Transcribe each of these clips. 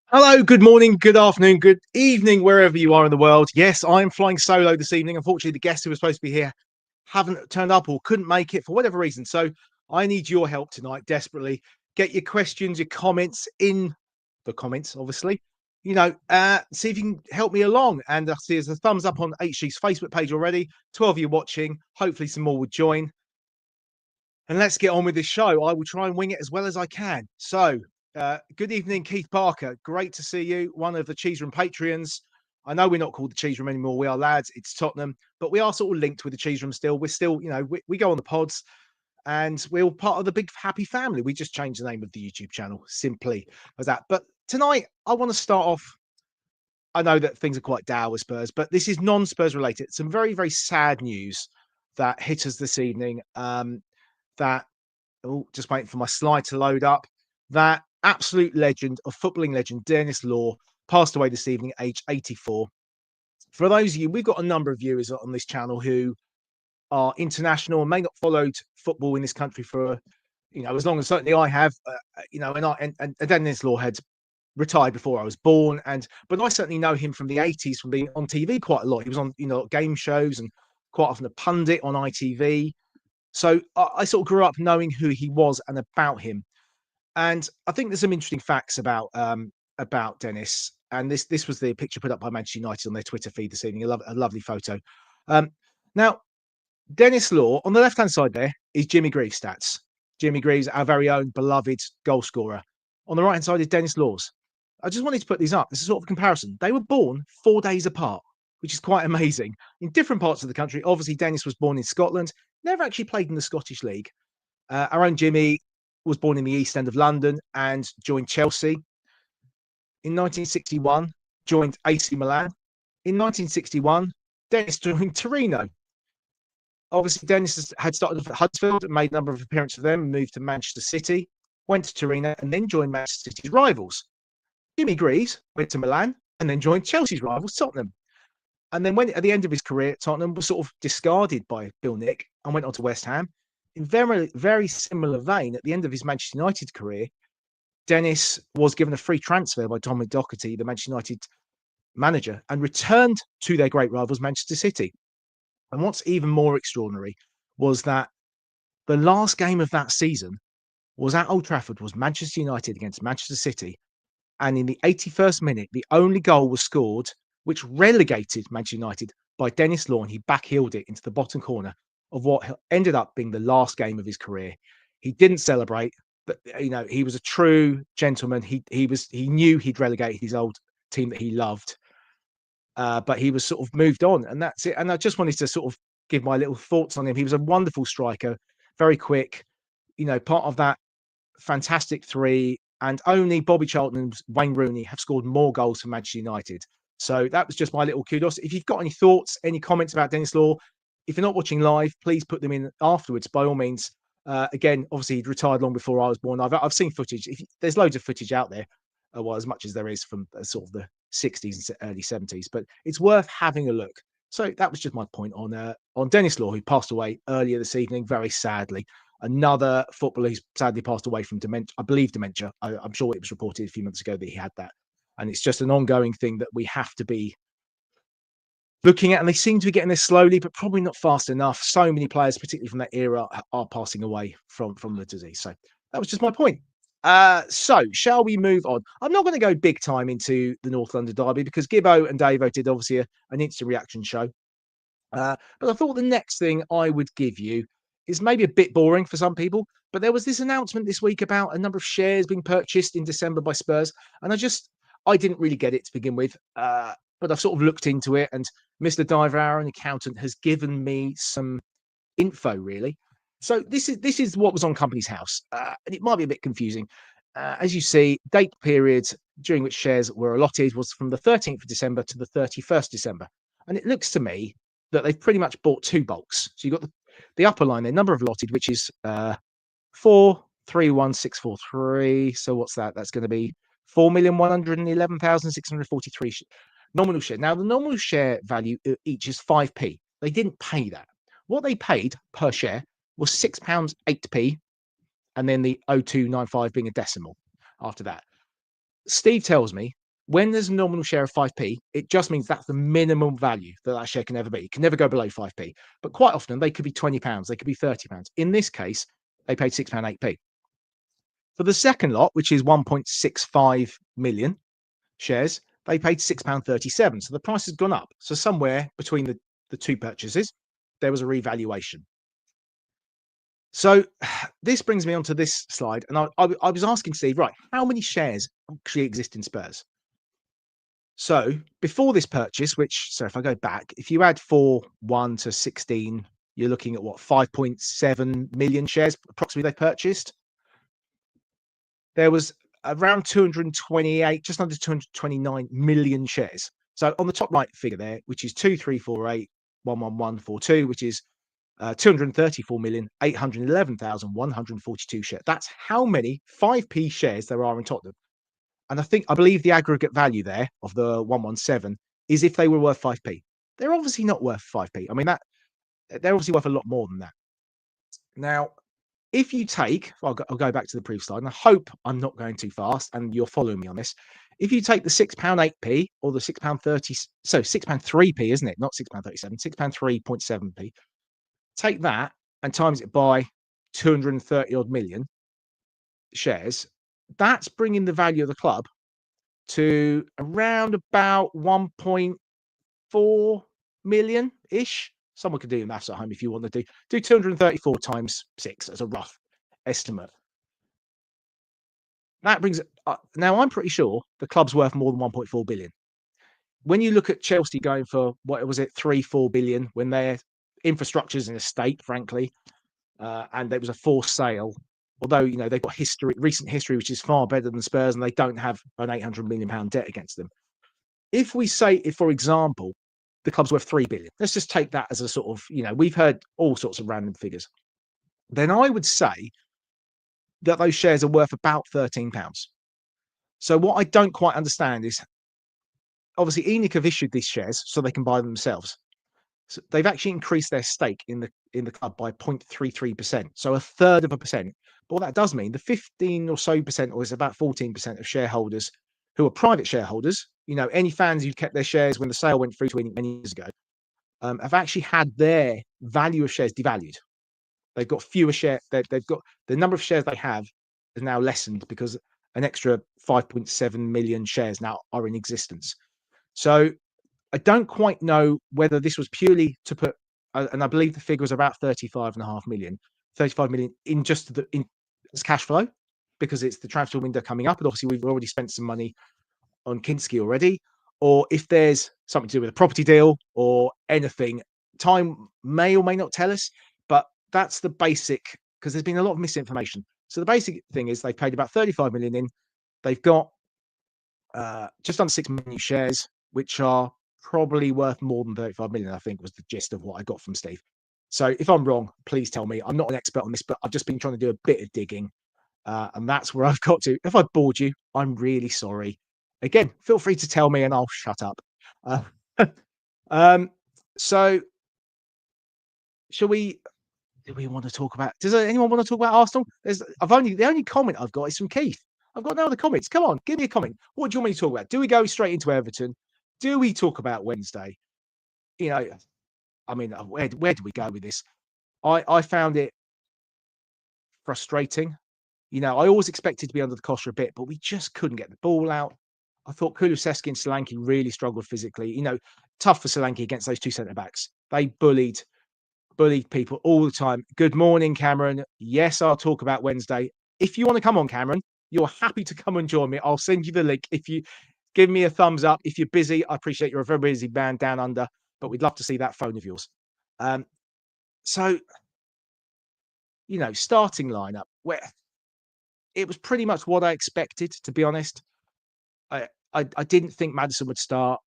Hello, good morning, good afternoon, good evening, wherever you are in the world. Yes, I'm flying solo this evening. Unfortunately, the guests who were supposed to be here haven't turned up or couldn't make it for whatever reason. So I need your help tonight desperately. Get your questions, your comments in the comments, obviously. See if you can help me along. And I see there's a thumbs up on HG's Facebook page already. 12 of you watching. Hopefully, some more would join. And let's get on with this show. I will try and wing it as well as I can. So, good evening, Keith Parker. Great to see you, one of the Cheese Room Patreons. I know we're not called the Cheese Room anymore. We are lads. It's Tottenham, but we are sort of linked with the Cheese Room still. We're still, we go on the pods and we're all part of the big happy family. We just changed the name of the YouTube channel simply as that. But tonight, I want to start off. I know that things are quite dour with Spurs, but this is non-Spurs related. Some very, very sad news that hit us this evening. That just waiting for my slide to load up. That absolute legend of footballing legend, Denis Law, passed away this evening, age 84. For those of you, we've got a number of viewers on this channel who are international and may not followed football in this country for, as long as certainly I have, and Denis Law had retired before I was born, but I certainly know him from the 80s from being on TV quite a lot. He was on, game shows and quite often a pundit on ITV. So I sort of grew up knowing who he was and about him. And I think there's some interesting facts about Denis. And this was the picture put up by Manchester United on their Twitter feed this evening. A lovely photo. Now, Denis Law, on the left-hand side there is Jimmy Greaves' stats. Jimmy Greaves, our very own beloved goal scorer. On the right-hand side is Denis Law's. I just wanted to put these up. This is sort of a comparison. They were born 4 days apart, which is quite amazing. In different parts of the country. Obviously, Denis was born in Scotland, never actually played in the Scottish League. Our own Jimmy was born in the East End of London and joined Chelsea. In 1961, joined AC Milan. In 1961, Denis joined Torino. Obviously, Denis had started at Huddersfield and made a number of appearances for them and moved to Manchester City, went to Torino and then joined Manchester City's rivals. Jimmy Greaves went to Milan and then joined Chelsea's rivals, Tottenham. And then when at the end of his career, Tottenham was sort of discarded by Bill Nick and went on to West Ham. In very, very similar vein, at the end of his Manchester United career, Denis was given a free transfer by Tommy Docherty, the Manchester United manager, and returned to their great rivals, Manchester City. And what's even more extraordinary was that the last game of that season was at Old Trafford, was Manchester United against Manchester City. And in the 81st minute, the only goal was scored, which relegated Manchester United by Denis Law, and he backheeled it into the bottom corner of what ended up being the last game of his career. He didn't celebrate, but he was a true gentleman. He knew he'd relegated his old team that he loved, but he was sort of moved on, and that's it. And I just wanted to sort of give my little thoughts on him. He was a wonderful striker, very quick, part of that fantastic three, and only Bobby Charlton and Wayne Rooney have scored more goals for Manchester United. So that was just my little kudos. If you've got any thoughts, any comments about Denis Law, if you're not watching live, please put them in afterwards, by all means. Again, obviously, he'd retired long before I was born. I've seen footage. There's loads of footage out there, well, as much as there is from sort of the 60s and early 70s, but it's worth having a look. So that was just my point on Denis Law, who passed away earlier this evening, very sadly. Another footballer who's sadly passed away from dementia, I believe dementia. I'm sure it was reported a few months ago that he had that. And it's just an ongoing thing that we have to be looking at. And they seem to be getting there slowly, but probably not fast enough. So many players, particularly from that era, are passing away from the disease. So that was just my point. So shall we move on? I'm not going to go big time into the North London derby because Gibbo and Davo did obviously an instant reaction show. But I thought the next thing I would give you is maybe a bit boring for some people, but there was this announcement this week about a number of shares being purchased in December by Spurs. And I didn't really get it to begin with, but I've sort of looked into it, and Mr. Diver, an accountant, has given me some info, really. So this is what was on Company's House, and it might be a bit confusing. As you see, date periods during which shares were allotted was from the 13th of December to the 31st December. And it looks to me that they've pretty much bought two bulks. So you've got the upper line, their number of allotted, which is 431,643. So what's that? That's going to be 4,111,643 nominal share. Now, the nominal share value each is 5p. They didn't pay that. What they paid per share was £6.8p, and then the 0295 being a decimal after that. Steve tells me when there's a nominal share of 5p, it just means that's the minimum value that share can never be. It can never go below 5p. But quite often they could be £20, they could be £30. In this case, they paid £6.8p. For the second lot, which is 1.65 million shares, they paid £6.37. So the price has gone up. So somewhere between the two purchases, there was a revaluation. So this brings me onto this slide. And I was asking Steve, right, how many shares actually exist in Spurs? So before this purchase, so if I go back, if you add 1 to 16, you're looking at what, 5.7 million shares approximately they purchased. There was around 228, just under 229 million shares. So on the top right figure there, which is 2348,11142, which is 234,811,142 shares. That's how many 5p shares there are in Tottenham. And I believe the aggregate value there of the 117 is if they were worth 5p. They're obviously not worth 5p. I mean, they're obviously worth a lot more than that. Now, if you take, I'll go back to the previous slide, and I hope I'm not going too fast and you're following me on this. If you take the £6.8p or the £6.30, so £6.3p, isn't it? Not £6.37, £6.3.7p. Take that and times it by 230 odd million shares. That's bringing the value of the club to around about 1.4 million ish. Someone could do the maths at home if you want to do 234 times 6 as a rough estimate. That brings now I'm pretty sure the club's worth more than 1.4 billion. When you look at Chelsea going for what was it, 3-4 billion when their infrastructure's in a state, frankly, and there was a forced sale. Although they've got recent history, which is far better than Spurs, and they don't have an £800 million debt against them. If we say, for example, the club's worth 3 billion, let's just take that as a sort of, we've heard all sorts of random figures. Then I would say that those shares are worth about £13. So what I don't quite understand is, obviously, ENIC have issued these shares so they can buy them themselves. So they've actually increased their stake in the club by 0.33%, so a third of a percent. But what that does mean, the 15 or so percent, or it's about 14% of shareholders who are private shareholders, any fans who kept their shares when the sale went through to ENIC many years ago, have actually had their value of shares devalued. They've got fewer shares. They've got the number of shares they have is now lessened because an extra 5.7 million shares now are in existence. So I don't quite know whether this was purely to put, and I believe the figure was about 35 million in just as cash flow, because it's the transfer window coming up, and obviously we've already spent some money on Kinski already, or if there's something to do with a property deal or anything. Time may or may not tell us, but that's the basic, because there's been a lot of misinformation. So the basic thing is they've paid about 35 million in. They've got just under 6 million shares, which are probably worth more than 35 million, I think was the gist of what I got from Steve. So if I'm wrong, please tell me. I'm not an expert on this, but I've just been trying to do a bit of digging. And that's where I've got to. If I bored you, I'm really sorry. Again, feel free to tell me and I'll shut up. So do we want to talk about, does anyone want to talk about Arsenal? The only comment I've got is from Keith. I've got no other comments. Come on, give me a comment. What do you want me to talk about? Do we go straight into Everton? Do we talk about Wednesday? I mean, where do we go with this? I found it frustrating. I always expected to be under the cosh for a bit, but we just couldn't get the ball out. I thought Kulusevski and Solanke really struggled physically. Tough for Solanke against those two centre-backs. They bullied people all the time. Good morning, Cameron. Yes, I'll talk about Wednesday. If you want to come on, Cameron, you're happy to come and join me. I'll send you the link. If you give me a thumbs up. If you're busy, I appreciate you're a very busy man down under, but we'd love to see that phone of yours. So, starting lineup, where it was pretty much what I expected, to be honest. I didn't think Maddison would start.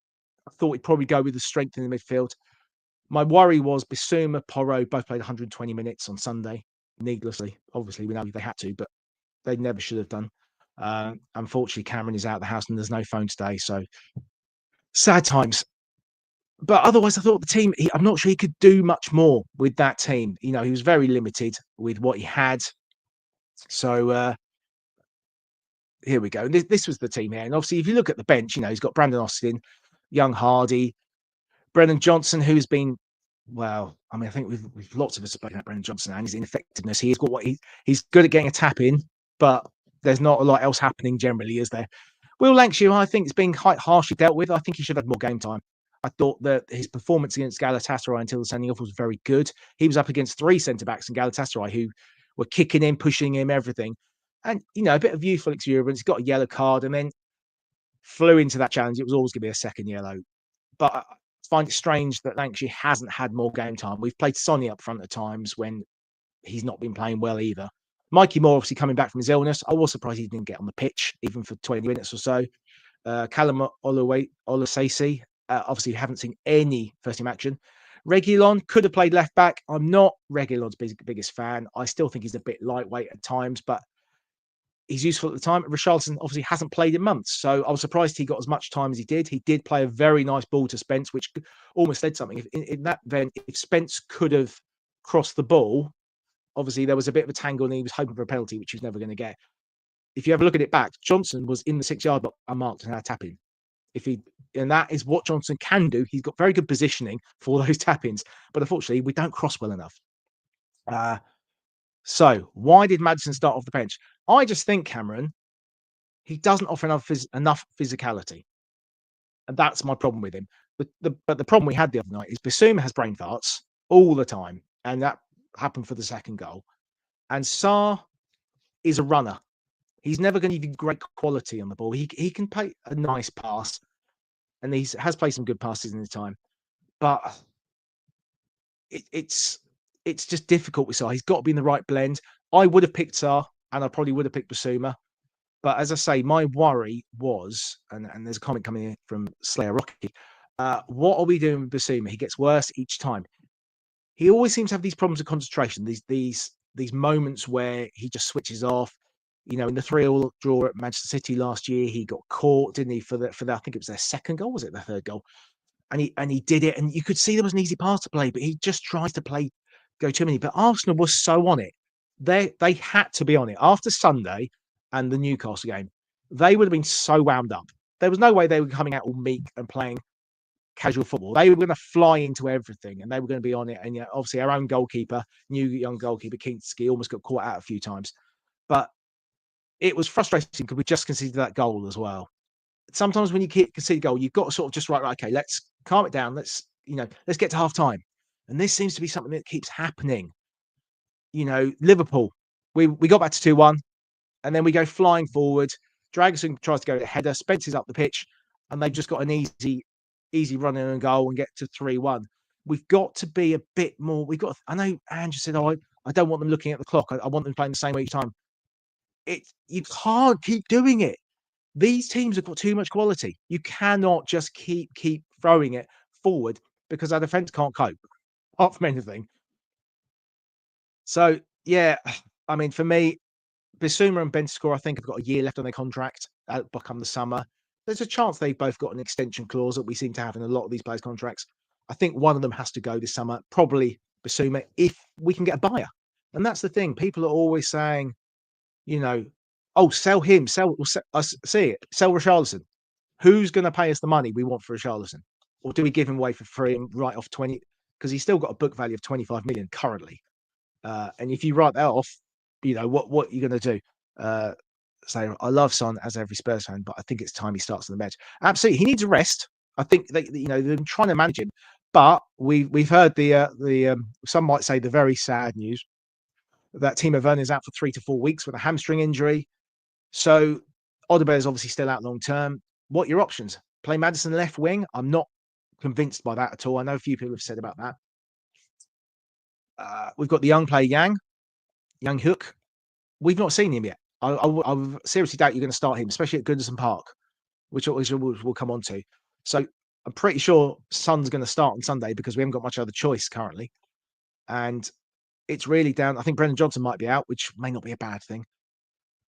I thought he'd probably go with the strength in the midfield. My worry was Bissouma, Porro both played 120 minutes on Sunday, needlessly. Obviously, we know they had to, but they never should have done. Unfortunately, Cameron is out of the house and there's no phone today, so sad times. But otherwise, I thought the team, I'm not sure he could do much more with that team. He was very limited with what he had. So, here we go. And this was the team here. And obviously, if you look at the bench, he's got Brandon Austin, Young Hardy, Brennan Johnson, who's been, well, I mean, I think we've lots of us spoken about Brennan Johnson and his ineffectiveness. He's got he's good at getting a tap in, but there's not a lot else happening generally, is there? Will Lankshear, I think, it's been quite harshly dealt with. I think he should have had more game time. I thought that his performance against Galatasaray until the sending off was very good. He was up against 3 centre-backs in Galatasaray who were kicking him, pushing him, everything. And, a bit of youthful exuberance. He got a yellow card and then flew into that challenge. It was always going to be a second yellow. But I find it strange that Lankshear hasn't had more game time. We've played Sonny up front at times when he's not been playing well either. Mikey Moore, obviously coming back from his illness. I was surprised he didn't get on the pitch, even for 20 minutes or so. Callum Olusese, obviously haven't seen any first-team action. Reguilon could have played left-back. I'm not Reguilon's biggest fan. I still think he's a bit lightweight at times, but he's useful at the time. Richarlison obviously hasn't played in months, so I was surprised he got as much time as he did. He did play a very nice ball to Spence, which almost said something. In that event, if Spence could have crossed the ball, obviously there was a bit of a tangle and he was hoping for a penalty, which he was never going to get. If you ever look at it back, Johnson was in the 6-yard box unmarked and had a tap-in. And that is what Johnson can do. He's got very good positioning for those tap-ins, but unfortunately we don't cross well enough. So why did Maddison start off the bench? I just think, Cameron, he doesn't offer enough physicality. And that's my problem with him. But the problem we had the other night is Bissouma has brain farts all the time. And that happened for the second goal. And Sarr is a runner. He's never going to give you great quality on the ball. He can play a nice pass. And he has played some good passes in his time. But it's just difficult with Sarr. He's got to be in the right blend. I would have picked Sarr, and I probably would have picked Bissouma. But as I say, my worry was, and there's a comment coming in from Slayer Rocky, what are we doing with Bissouma? He gets worse each time. He always seems to have these problems of concentration, these moments where he just switches off. In the 3-3 draw at Manchester City last year, he got caught, didn't he, for the I think it was their second goal, was it their third goal? And he did it, and you could see there was an easy pass to play, but he just tries to go too many. But Arsenal was so on it. They had to be on it. After Sunday and the Newcastle game, they would have been so wound up. There was no way they were coming out all meek and playing casual football. They were going to fly into everything, and they were going to be on it. And obviously our own goalkeeper, new young goalkeeper, Kinski, almost got caught out a few times. But it was frustrating because we just conceded that goal as well. Sometimes when you concede a goal, you've got to sort of just right, okay, let's calm it down. Let's get to half time. And this seems to be something that keeps happening. Liverpool, we got back to 2-1, and then we go flying forward. Dragusin tries to go to header, Spencer's up the pitch, and they've just got an easy run in and goal and get to 3-1. We've got to be a bit more. I know Andrew said, I don't want them looking at the clock. I want them playing the same way each time. You can't keep doing it. These teams have got too much quality. You cannot just keep throwing it forward because our defence can't cope, apart from anything. So, yeah, I mean, for me, Bissouma and Bentancur, I think, have got a year left on their contract come the summer. There's a chance they've both got an extension clause that we seem to have in a lot of these players' contracts. I think one of them has to go this summer, probably Bissouma, if we can get a buyer. And that's the thing. People are always saying, sell him, sell Richarlison. Who's going to pay us the money we want for Richarlison? Or do we give him away for free and write off 20? Because he's still got a book value of 25 million currently. And if you write that off, what are you going to do? So I love Son as every Spurs fan, but I think it's time he starts on the bench. Absolutely, he needs a rest. I think they've been trying to manage him, but we've heard the some might say the very sad news that Timo Werner is out for 3 to 4 weeks with a hamstring injury. So Odegaard is obviously still out long term. What are your options? Play Maddison left wing? I'm not convinced by that at all. I know a few people have said about that. We've got the young player Yang Hook. We've not seen him yet. I seriously doubt you're going to start him, especially at Goodison Park, which we'll come on to. So I'm pretty sure Son's going to start on Sunday because we haven't got much other choice currently. And it's really down. I think Brennan Johnson might be out, which may not be a bad thing.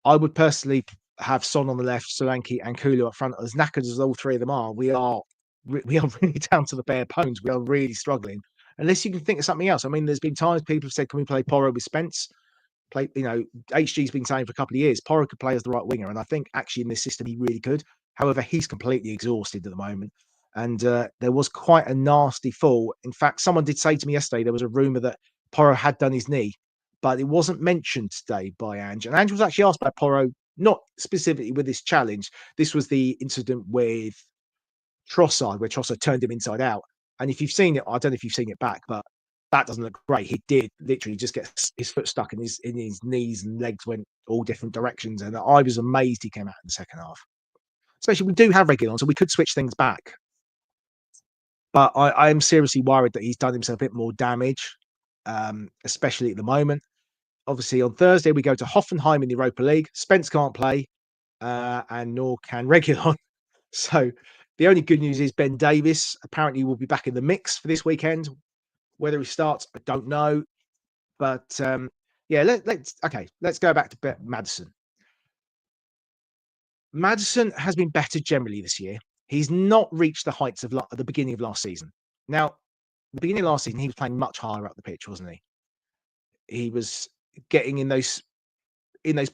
I would personally have Son on the left, Solanke and Kulu up front. As knackered as all three of them are, we are really down to the bare bones. We are really struggling. Unless you can think of something else. I mean, there's been times people have said, can we play Porro with Spence? play. HG's been saying for a couple of years, Porro could play as the right winger, and I think actually in this system he really could. However, he's completely exhausted at the moment, and there was quite a nasty fall. In fact, someone did say to me yesterday there was a rumor that Porro had done his knee, but it wasn't mentioned today by Ange. And Ange was actually asked about Porro, not specifically with this challenge. This was the incident with Trossard, where Trossard turned him inside out. And if you've seen it, I don't know if you've seen it back, but that doesn't look great. He did literally just get his foot stuck in his knees, and legs went all different directions. And I was amazed he came out in the second half. Especially, we do have Reguilón, so we could switch things back. But I am seriously worried that he's done himself a bit more damage, especially at the moment. Obviously, on Thursday, we go to Hoffenheim in the Europa League. Spence can't play, and nor can Reguilón. So the only good news is Ben Davies apparently will be back in the mix for this weekend. Whether he starts, I don't know. But yeah, let's go back to Maddison. Maddison has been better generally this year. He's not reached the heights of the beginning of last season. Now, the beginning of last season, he was playing much higher up the pitch, wasn't he? He was getting in those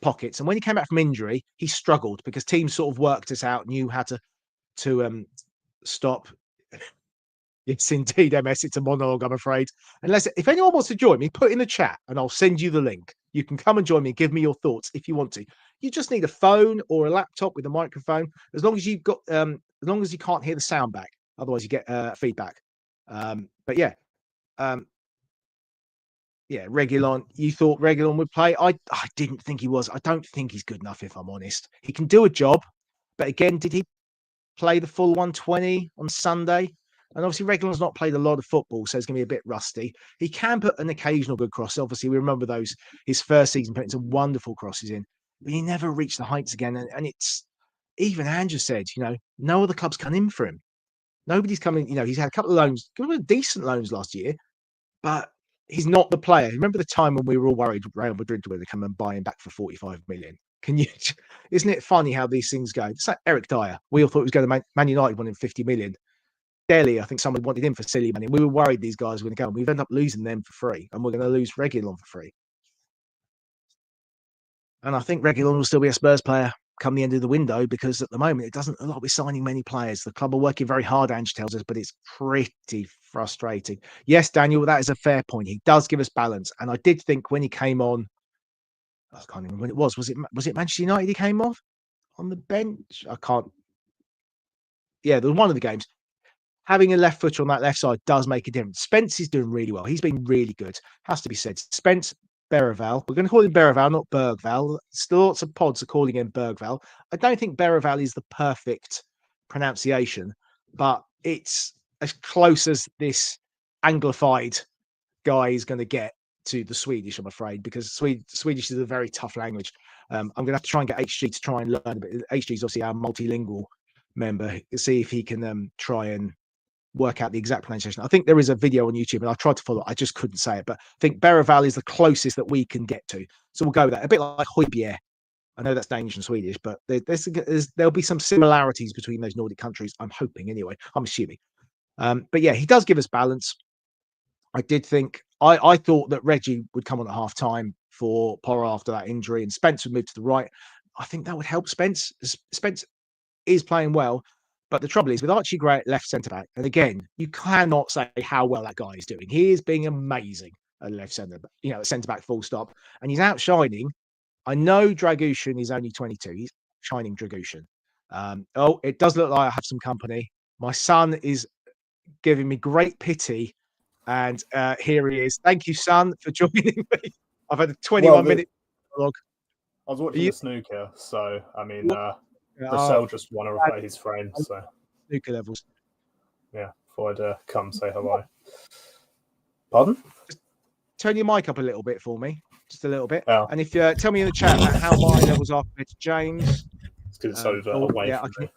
pockets, and when he came back from injury, he struggled because teams sort of worked us out, knew how to stop. Yes, indeed, MS. It's a monologue, I'm afraid. Unless, if anyone wants to join me, put in the chat and I'll send you the link. You can come and join me and give me your thoughts if you want to. You just need a phone or a laptop with a microphone, as long as you've got, as long as you can't hear the sound back. Otherwise, you get feedback. But yeah, Reguilón. You thought Reguilón would play? I didn't think he was. I don't think he's good enough, if I'm honest. He can do a job, but again, did he play the full 120 on Sunday? And obviously, Reguilón's not played a lot of football, so it's going to be a bit rusty. He can put an occasional good cross. Obviously, we remember those, his first season, putting some wonderful crosses in, but he never reached the heights again. And it's, even Andrew said, no other club's come in for him. Nobody's coming, he's had a couple of loans, decent loans last year, but he's not the player. Remember the time when we were all worried Real Madrid were going to come and buy him back for 45 million? Isn't it funny how these things go? It's like Eric Dyer. We all thought he was going to Man United, wanting 50 million. Delhi, I think someone wanted him for silly money. We were worried these guys were going to go, and we've ended up losing them for free, and we're going to lose Reguilón for free. And I think Reguilón will still be a Spurs player come the end of the window, because at the moment it doesn't look like we're signing many players. The club are working very hard, Ange tells us, but it's pretty frustrating. Yes, Daniel, that is a fair point. He does give us balance, and I did think when he came on, I can't remember when it was. Was it Manchester United he came off on the bench? I can't. Yeah, there was one of the games. Having a left footer on that left side does make a difference. Spence is doing really well. He's been really good. Has to be said. Spence Bergval. We're going to call him Bergval, not Bergval. Still lots of pods are calling him Bergval. I don't think Bergval is the perfect pronunciation, but it's as close as this Anglified guy is going to get to the Swedish, I'm afraid, because Swedish is a very tough language. I'm going to have to try and get HG to try and learn a bit. HG is obviously our multilingual member. See if he can try and work out the exact pronunciation. I think there is a video on YouTube, and I tried to follow it. I just couldn't say it, but I think Bergval is the closest that we can get to. So we'll go with that. A bit like Højbjerg. I know that's Danish and Swedish, but there'll be some similarities between those Nordic countries. I'm hoping, anyway. I'm assuming. But yeah, he does give us balance. I did think I thought that Reggie would come on at half time for Porro after that injury, and Spence would move to the right. I think that would help Spence. Spence is playing well. But the trouble is, with Archie Gray at left centre back, and again, you cannot say how well that guy is doing. He is being amazing at left centre, at centre back, full stop, and he's outshining. I know Dragushin is only 22. He's shining Dragushin. It does look like I have some company. My son is giving me great pity, and here he is. Thank you, son, for joining me. I've had a 21-minute vlog. I was watching the snooker, so I mean. Brissell just want to replay his frame, so snooker levels. Yeah, thought I'd come say hello. Pardon? Just turn your mic up a little bit for me, just a little bit. Oh. And if you tell me in the chat how my levels are compared to James. It's because it's over away from me.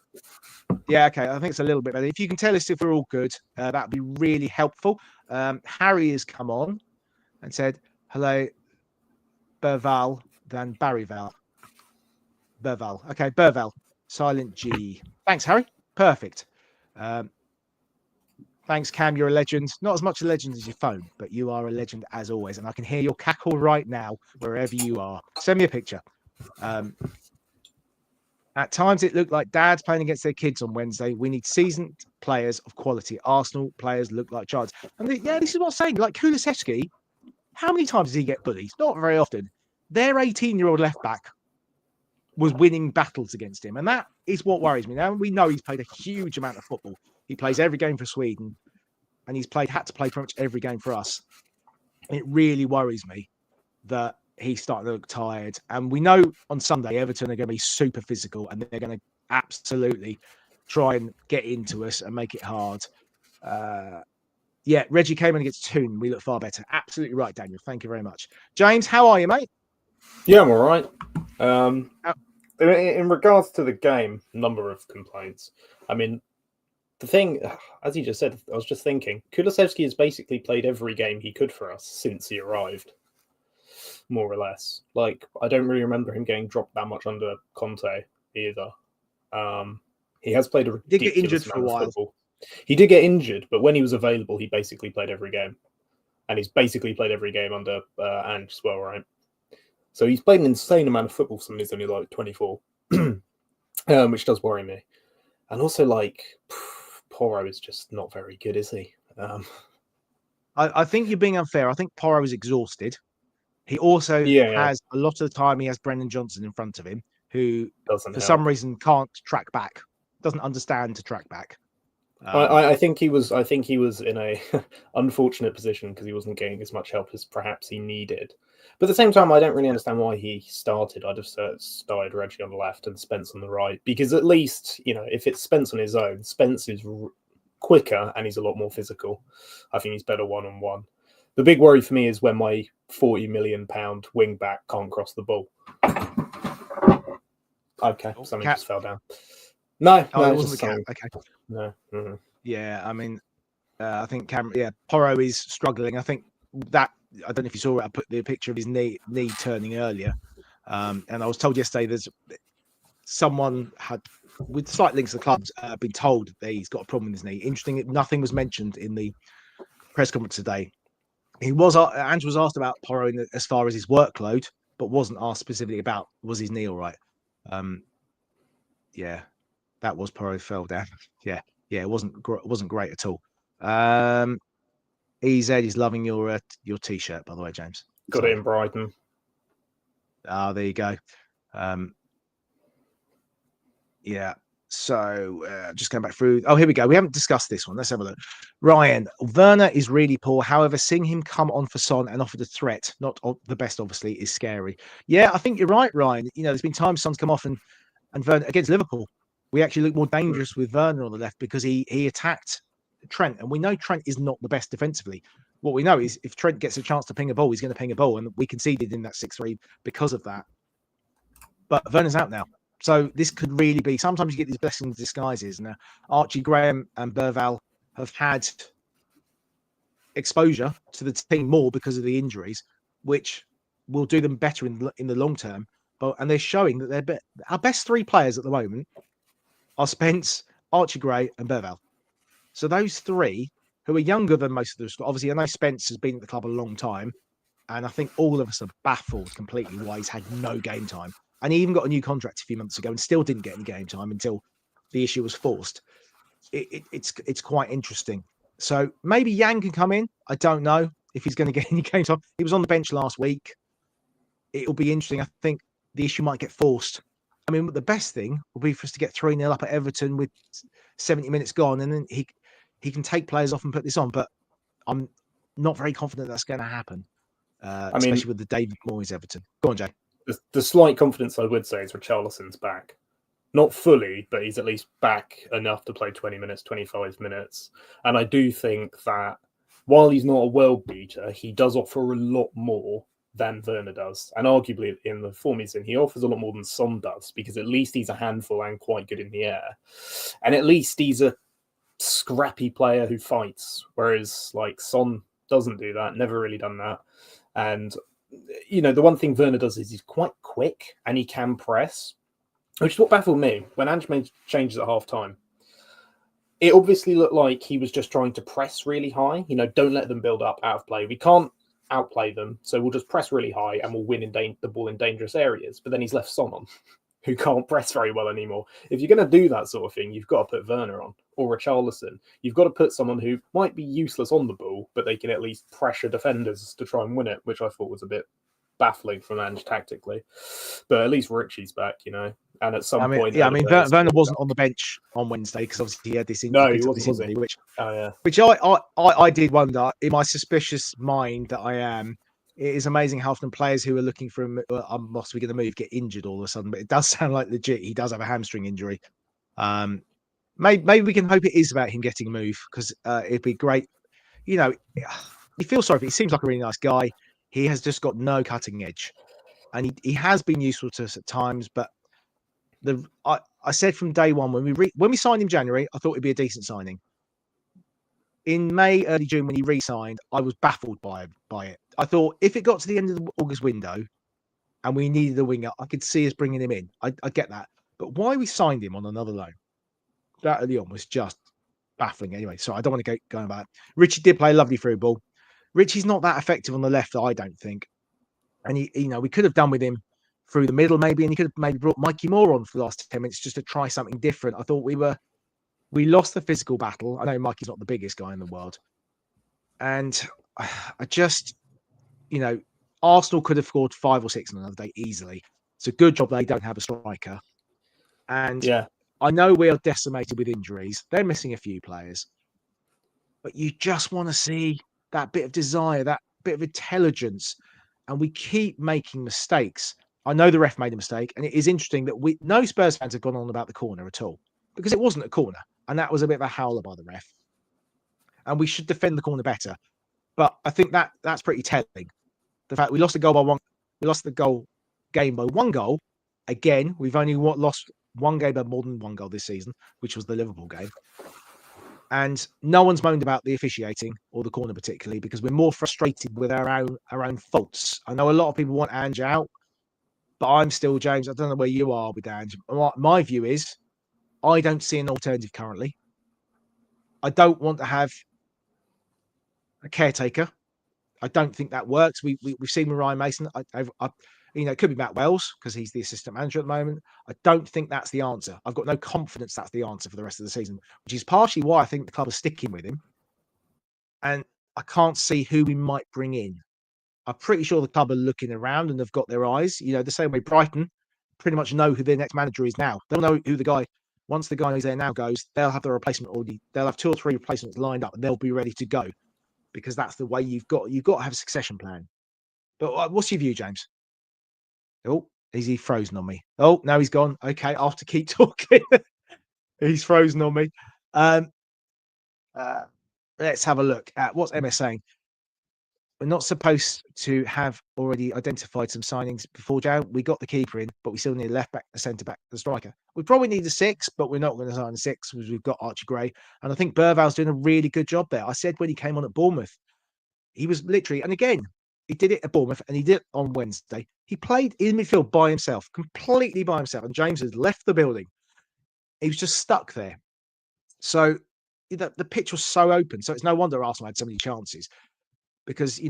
Yeah, okay. I think it's a little bit better. If you can tell us if we're all good, that'd be really helpful. Harry has come on and said hello, Berval than Barryval. Berval. Okay, Berval. Silent G. Thanks, Harry. Perfect. Thanks, Cam. You're a legend. Not as much a legend as your phone, but you are a legend as always. And I can hear your cackle right now, wherever you are. Send me a picture. At times, it looked like dads playing against their kids on Wednesday. We need seasoned players of quality. Arsenal players look like giants. And this is what I'm saying. Like Kulusevski, how many times does he get bullied? Not very often. Their 18-year-old left back was winning battles against him. And that is what worries me. Now, we know he's played a huge amount of football. He plays every game for Sweden, and had to play pretty much every game for us. It really worries me that he's starting to look tired. And we know on Sunday, Everton are going to be super physical, and they're going to absolutely try and get into us and make it hard. Reggie came in against Toon. We look far better. Absolutely right, Daniel. Thank you very much. James, how are you, mate? Yeah, I'm all right. In regards to the game, number of complaints. I mean, the thing, as you just said, I was just thinking, Kulusevski has basically played every game he could for us since he arrived, more or less. Like, I don't really remember him getting dropped that much under Conte either. He has played a ridiculous amount of football. He did get injured, but when he was available, he basically played every game. And he's basically played every game under Ange as well, right? So he's played an insane amount of football, something he's only like 24, which does worry me. And also, like, Porro is just not very good, is he? I think you're being unfair. I think Porro is exhausted. He also has a lot of the time he has Brendan Johnson in front of him, who for some reason can't track back, doesn't understand to track back. I think he was in a unfortunate position because he wasn't getting as much help as perhaps he needed. But at the same time, I don't really understand why he started. I'd have started Reggie on the left and Spence on the right, because at least, if it's Spence on his own, Spence is quicker and he's a lot more physical. I think he's better one-on-one. The big worry for me is when my £40 million wing back can't cross the ball. Okay, something just fell down. No, it wasn't the cat. Okay. No. Mm-hmm. Yeah, I mean, I think Porro is struggling. I think that, I don't know if you saw it, I put the picture of his knee turning earlier. And I was told yesterday there's someone had, with slight links to the clubs, been told that he's got a problem with his knee. Interesting, nothing was mentioned in the press conference today. Ange was asked about Porro as far as his workload, but wasn't asked specifically about was his knee all right. That was Porro fell down. It wasn't great at all. EZ is loving your t-shirt, by the way, James. Got it in Brighton. There you go. So just going back through. Oh, here we go. We haven't discussed this one. Let's have a look. Ryan, Werner is really poor. However, seeing him come on for Son and offer the threat, not the best, obviously, is scary. Yeah, I think you're right, Ryan. There's been times Son's come off and Werner against Liverpool. We actually look more dangerous with Werner on the left because he attacked Trent, and we know Trent is not the best defensively. What we know is if Trent gets a chance to ping a ball, he's going to ping a ball, and we conceded in that 6-3 because of that. But Werner's out now. So this could really be, sometimes you get these blessings in disguises. Now, Archie Graham and Berval have had exposure to the team more because of the injuries, which will do them better in the long term. And they're showing that our best three players at the moment are Spence, Archie Gray, and Berval. So those three, who are younger than most of the squad, obviously I know Spence has been at the club a long time, and I think all of us are baffled completely why he's had no game time. And he even got a new contract a few months ago and still didn't get any game time until the issue was forced. It's quite interesting. So maybe Yang can come in. I don't know if he's going to get any game time. He was on the bench last week. It'll be interesting. I think the issue might get forced. I mean, the best thing will be for us to get 3-0 up at Everton with 70 minutes gone, and then he can take players off and put this on. But I'm not very confident that's going to happen, especially with the David Moyes Everton. Go on, Jay. The slight confidence I would say is Richarlison's back. Not fully, but he's at least back enough to play 20 minutes, 25 minutes. And I do think that while he's not a world beater, he does offer a lot more than Werner does. And arguably in the form he's in, he offers a lot more than Son does, because at least he's a handful and quite good in the air. And at least he's a scrappy player who fights, whereas like Son doesn't do that, never really done that. And the one thing Werner does is he's quite quick and he can press, which is what baffled me when Ange made changes at half time. It obviously looked like he was just trying to press really high. Don't let them build up out of play. We can't outplay them, so we'll just press really high and we'll win the ball in dangerous areas. But then he's left Son on, who can't press very well anymore. If you're going to do that sort of thing, you've got to put Werner on or Richarlison. You've got to put someone who might be useless on the ball, but they can at least pressure defenders to try and win it, which I thought was a bit baffling from Ange tactically. But at least Richie's back, and at some point... Werner wasn't on the bench on Wednesday because obviously he had this injury, which I did wonder in my suspicious mind that I am. It is amazing how often players who are looking for him, must be going to move, get injured all of a sudden. But it does sound like legit. He does have a hamstring injury. Maybe we can hope it is about him getting a move because it'd be great. You feel sorry for him. He seems like a really nice guy. He has just got no cutting edge, and he has been useful to us at times. But I said from day one when we signed him in January, I thought it'd be a decent signing. In May, early June, when he re-signed, I was baffled by it. I thought if it got to the end of the August window and we needed a winger, I could see us bringing him in. I get that. But why we signed him on another loan that early on was just baffling. Anyway, so I don't want to go going about it. Richie did play a lovely through ball. Richie's not that effective on the left, I don't think. And we could have done with him through the middle maybe, and he could have maybe brought Mikey Moore on for the last 10 minutes just to try something different. I thought we lost the physical battle. I know Mikey's not the biggest guy in the world. And I just, Arsenal could have scored 5 or 6 on another day easily. It's a good job they don't have a striker. And I know we are decimated with injuries. They're missing a few players. But you just want to see that bit of desire, that bit of intelligence. And we keep making mistakes. I know the ref made a mistake. And it is interesting that no Spurs fans have gone on about the corner at all. Because it wasn't a corner. And that was a bit of a howler by the ref. And we should defend the corner better. But I think that's pretty telling. The fact we lost the game by 1 goal. Again, we've only lost 1 game by more than 1 goal this season, which was the Liverpool game. And no one's moaned about the officiating or the corner particularly because we're more frustrated with our own faults. I know a lot of people want Ange out, but I'm still, James, I don't know where you are with Ange. My view is I don't see an alternative currently. I don't want to have a caretaker. I don't think that works. We've seen with Ryan Mason. It could be Matt Wells because he's the assistant manager at the moment. I don't think that's the answer. I've got no confidence that's the answer for the rest of the season, which is partially why I think the club is sticking with him. And I can't see who we might bring in. I'm pretty sure the club are looking around and have got their eyes. The same way Brighton pretty much know who their next manager is now. They'll know who the guy. Once the guy who's there now goes, they'll have the replacement already. They'll have 2 or 3 replacements lined up, and they'll be ready to go. Because that's the way you've got to have a succession plan. But what's your view, James? Oh, is he frozen on me? Oh, now he's gone. Okay, I'll have to keep talking. He's frozen on me. Let's have a look at what's MS saying. We're not supposed to have already identified some signings before Jan. We got the keeper in, but we still need a left back, a centre back, the striker. We probably need a 6, but we're not going to sign a 6 because we've got Archie Gray. And I think Burval's doing a really good job there. I said when he came on at Bournemouth, he was literally, and again, he did it at Bournemouth and he did it on Wednesday. He played in midfield by himself, completely by himself. And James has left the building. He was just stuck there. So the pitch was so open. So it's no wonder Arsenal had so many chances. Because,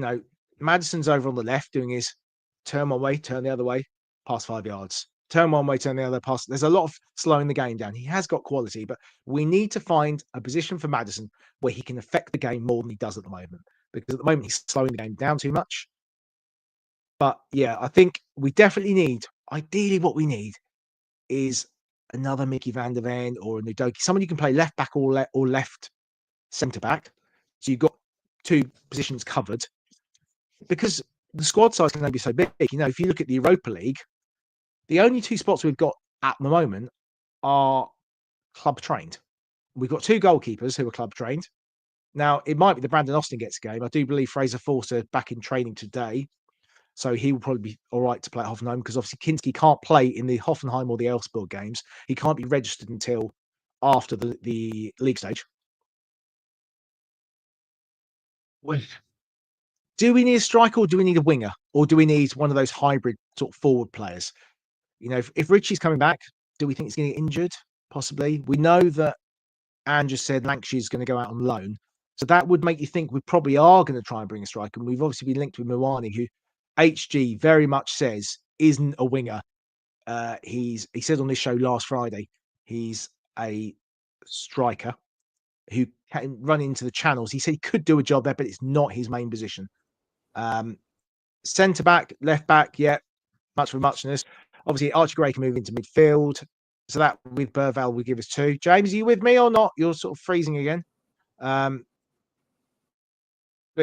Maddison's over on the left doing his turn one way, turn the other way, pass 5 yards. Turn one way, turn the other, pass. There's a lot of slowing the game down. He has got quality, but we need to find a position for Maddison where he can affect the game more than he does at the moment. Because at the moment, he's slowing the game down too much. But, yeah, I think we definitely need, ideally what we need is another Mickey van der Ven or a Nudoki, someone you can play left back or left centre back. So you've got 2 positions covered because the squad size can only be so big. If you look at the Europa League, the only 2 spots we've got at the moment are club trained. We've got 2 goalkeepers who are club trained. Now, it might be the Brandon Austin gets game. I do believe Fraser Forster back in training today. So he will probably be all right to play at Hoffenheim because obviously Kinski can't play in the Hoffenheim or the Elfsborg games. He can't be registered until after the league stage. Do we need a striker or do we need a winger? Or do we need one of those hybrid sort of forward players? If Richie's coming back, do we think he's going to get injured? Possibly. We know that and just said Lancashire's going to go out on loan. So that would make you think we probably are going to try and bring a striker. And we've obviously been linked with Mawani, who HG very much says isn't a winger. He said on this show last Friday, he's a striker who can run into the channels. He said he could do a job there, but it's not his main position. Centre back, left back, yeah, much for muchness. Obviously, Archie Gray can move into midfield. So that with Burval will give us 2. James, are you with me or not? You're sort of freezing again. But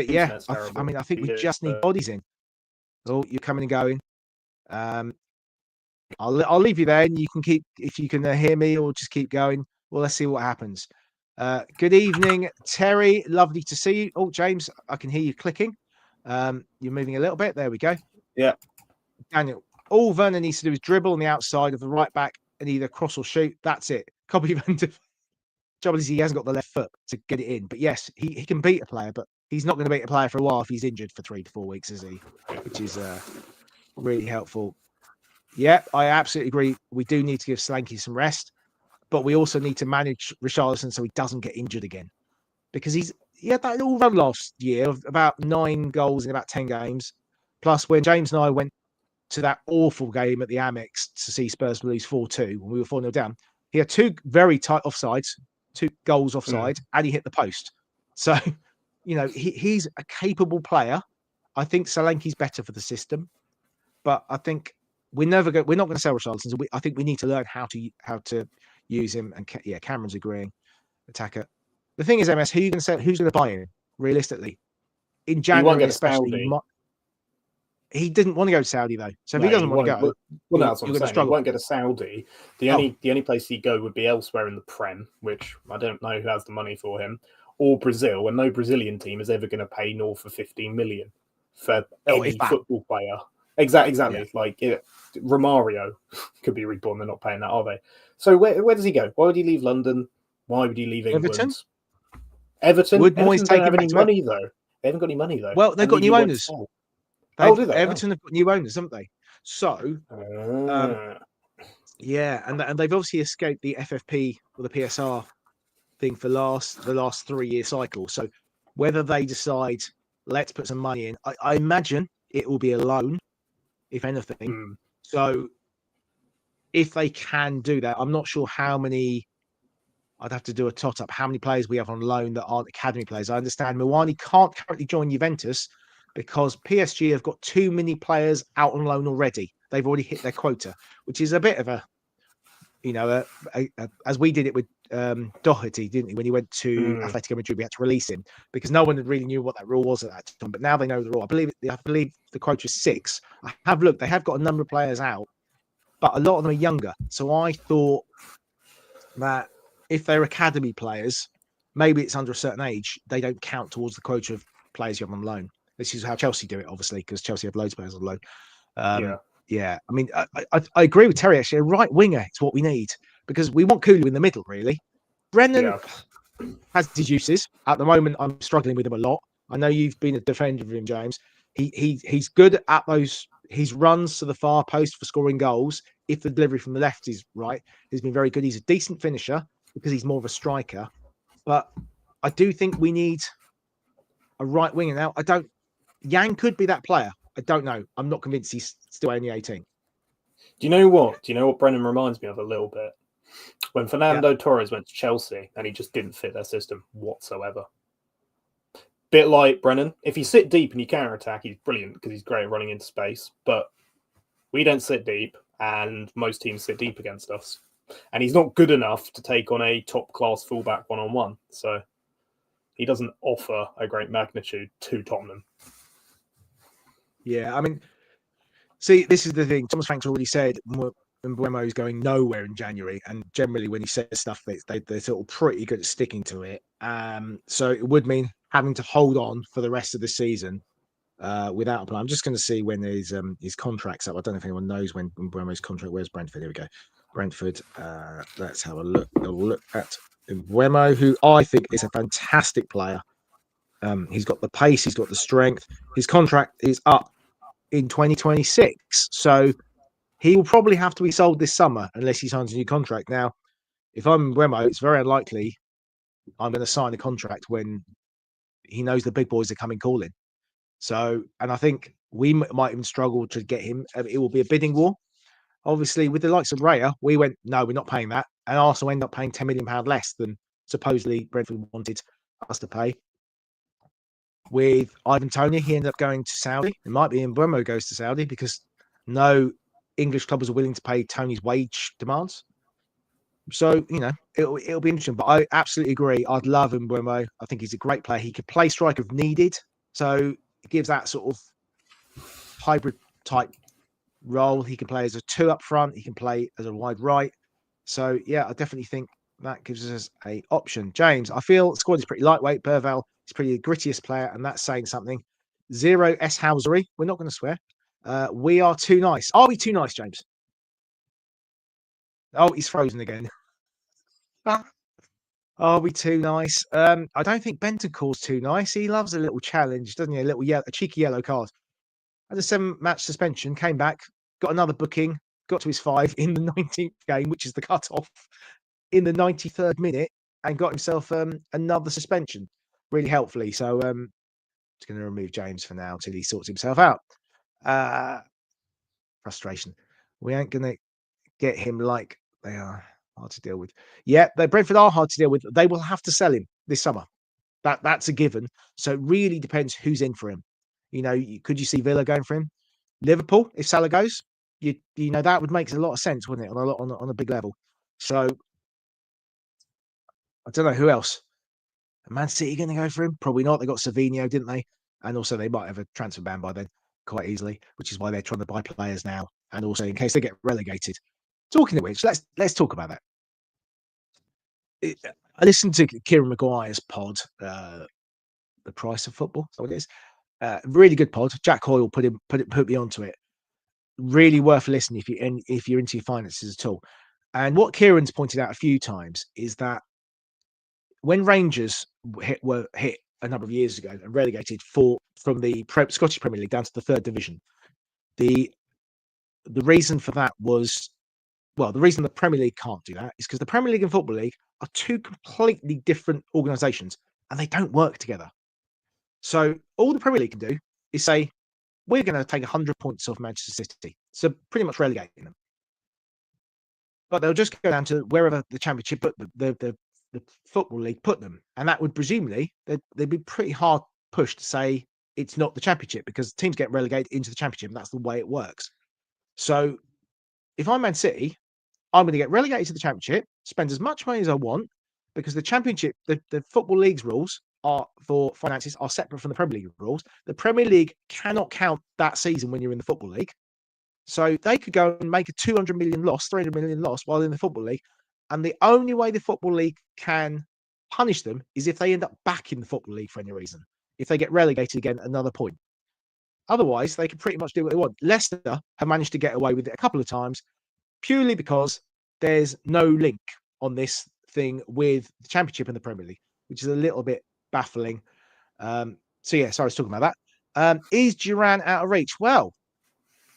yeah, I mean, I think we just need bodies in. Oh, you're coming and going. I'll leave you there, and you can keep if you can hear me, or just keep going. Well, let's see what happens. Good evening, Terry. Lovely to see you. Oh, James, I can hear you clicking. You're moving a little bit. There we go. Yeah. Daniel, all Werner needs to do is dribble on the outside of the right back and either cross or shoot. That's it. Copy Van de. Trouble is he hasn't got the left foot to get it in. But yes, he can beat a player, but he's not going to beat a player for a while if he's injured for 3 to 4 weeks, is he? Which is really helpful. Yeah, I absolutely agree. We do need to give Solanke some rest, but we also need to manage Richarlison so he doesn't get injured again. Because he had that little run last year of about 9 goals in about 10 games. Plus, when James and I went to that awful game at the Amex to see Spurs lose 4-2 when we were 4-0 down, he had 2 very tight offsides, 2 goals offside, and he hit the post. So, you know, he's a capable player. I think Solanke's better for the system, but I think we're not going to sell Richarlison. So I think we need to learn how to use him. And yeah, Cameron's agreeing. Attacker. The thing is, MS, who are you going to sell? Who's going to buy him realistically in January, especially? He didn't want to go to Saudi though, so if he doesn't want to go, well, that's what I'm saying. He won't go to Saudi. The only place he'd go would be elsewhere in the Prem, which I don't know who has the money for him, or Brazil, and no Brazilian team is ever going to pay north of 15 million for any football player. Exactly. Yeah. Like Romario could be reborn. They're not paying that, are they? So where does he go? Why would he leave London? Why would he leave England? Everton. Everton don't have any money though. They haven't got any money though. Well, they've got new owners. Do they? Everton have got new owners, haven't they? So, yeah, and they've obviously escaped the FFP or the PSR thing for the last 3-year cycle. So, whether they decide let's put some money in, I imagine it will be a loan, if anything. So, if they can do that, I'm not sure how many. I'd have to do a tot up. How many players we have on loan that aren't academy players? I understand Mawani can't currently join Juventus because PSG have got too many players out on loan already. They've already hit their quota, which is a bit of a, as we did it with Doherty, didn't we? When he went to Atletico Madrid, we had to release him because no one really knew what that rule was at that time. But now they know the rule. I believe the quota is 6. I have looked; they have got a number of players out, but a lot of them are younger. So I thought that if they're academy players, maybe it's under a certain age, they don't count towards the quota of players you have on loan. This is how Chelsea do it, obviously, because Chelsea have loads of players on loan. Yeah. I mean, I agree with Terry, actually. A right winger is what we need because we want Kulu in the middle, really. Brennan has his uses. At the moment, I'm struggling with him a lot. I know you've been a defender of him, James. He's good at those. His runs to the far post for scoring goals. If the delivery from the left is right, he's been very good. He's a decent finisher because he's more of a striker. But I do think we need a right winger now. Yang could be that player. I don't know. I'm not convinced he's still only 18. Do you know what? Brennan reminds me of a little bit? When Fernando Torres went to Chelsea and he just didn't fit their system whatsoever. Bit like Brennan. If you sit deep and you counter-attack, he's brilliant because he's great at running into space. But we don't sit deep and most teams sit deep against us. And he's not good enough to take on a top-class fullback one-on-one. So he doesn't offer a great magnitude to Tottenham. Yeah, I mean, see, this is the thing. Thomas Frank's already said Mbeumo is going nowhere in January. And generally, when he says stuff, they're sort of pretty good at sticking to it. So it would mean having to hold on for the rest of the season without a plan. I'm just going to see when his contract's up. I don't know if anyone knows when Mbeumo's contract. Where's Brentford? Here we go. Brentford. Let's have a look. A look at Mbeumo, who I think is a fantastic player. He's got the pace. He's got the strength. His contract is up in 2026. So he will probably have to be sold this summer unless he signs a new contract. Now, if I'm Mbeumo, it's very unlikely I'm going to sign a contract when he knows the big boys are coming calling. So, and I think we might even struggle to get him. It will be a bidding war. Obviously, with the likes of Raya, we went, no, we're not paying that. And Arsenal end up paying £10 million less than supposedly Brentford wanted us to pay. With Ivan Toney, he ended up going to Saudi. It might be Mbeumo goes to Saudi because no English club was willing to pay Tony's wage demands. So, it'll be interesting. But I absolutely agree. I'd love Mbeumo. I think he's a great player. He could play striker if needed. So it gives that sort of hybrid type role. He can play as a 2 up front. He can play as a wide right. So, yeah, I definitely think that gives us a option. James, I feel the squad is pretty lightweight. Burval is pretty the grittiest player, and that's saying something. Zero S Housery. We're not going to swear. We are too nice. Are we too nice, James? Oh, he's frozen again. Are we too nice? I don't think Bentancur's too nice. He loves a little challenge, doesn't he? A cheeky yellow card. Had a 7-match suspension, came back, got another booking, got to his 5 in the 19th game, which is the cut-off, in the 93rd minute, and got himself another suspension, really helpfully. So just going to remove James for now till he sorts himself out. Frustration. We ain't going to get him like they are hard to deal with. Yeah, Brentford are hard to deal with. They will have to sell him this summer. That's a given. So it really depends who's in for him. Could you see Villa going for him? Liverpool, if Salah goes, that would make a lot of sense, wouldn't it? On a big level. So I don't know who else. Man City going to go for him? Probably not. They got Savinho, didn't they? And also they might have a transfer ban by then quite easily, which is why they're trying to buy players now. And also in case they get relegated. Talking of which, let's talk about that. I listened to Kieran Maguire's pod, The Price of Football. That's what it is. Really good pod. Jack Hoyle put me onto it. Really worth listening if you're into your finances at all. And what Kieran's pointed out a few times is that when Rangers were hit a number of years ago and relegated from the Scottish Premier League down to the 3rd division, the reason for that was, the reason the Premier League can't do that is because the Premier League and Football League are 2 completely different organisations and they don't work together. So all the Premier League can do is say, we're going to take 100 points off Manchester City. So pretty much relegating them. But they'll just go down to wherever the Championship put the Football League put them. And that would presumably, they'd be pretty hard pushed to say it's not the Championship because teams get relegated into the Championship and that's the way it works. So if I'm Man City, I'm going to get relegated to the Championship, spend as much money as I want because the Championship, the Football League's rules are for finances are separate from the Premier League rules. The Premier League cannot count that season when you're in the Football League. So they could go and make a 200 million loss, 300 million loss while in the Football League. And the only way the Football League can punish them is if they end up back in the Football League for any reason. If they get relegated again, another point. Otherwise, they can pretty much do what they want. Leicester have managed to get away with it a couple of times purely because there's no link on this thing with the Championship and the Premier League, which is a little bit baffling. Sorry, I was talking about that. Is Duran out of reach? Well,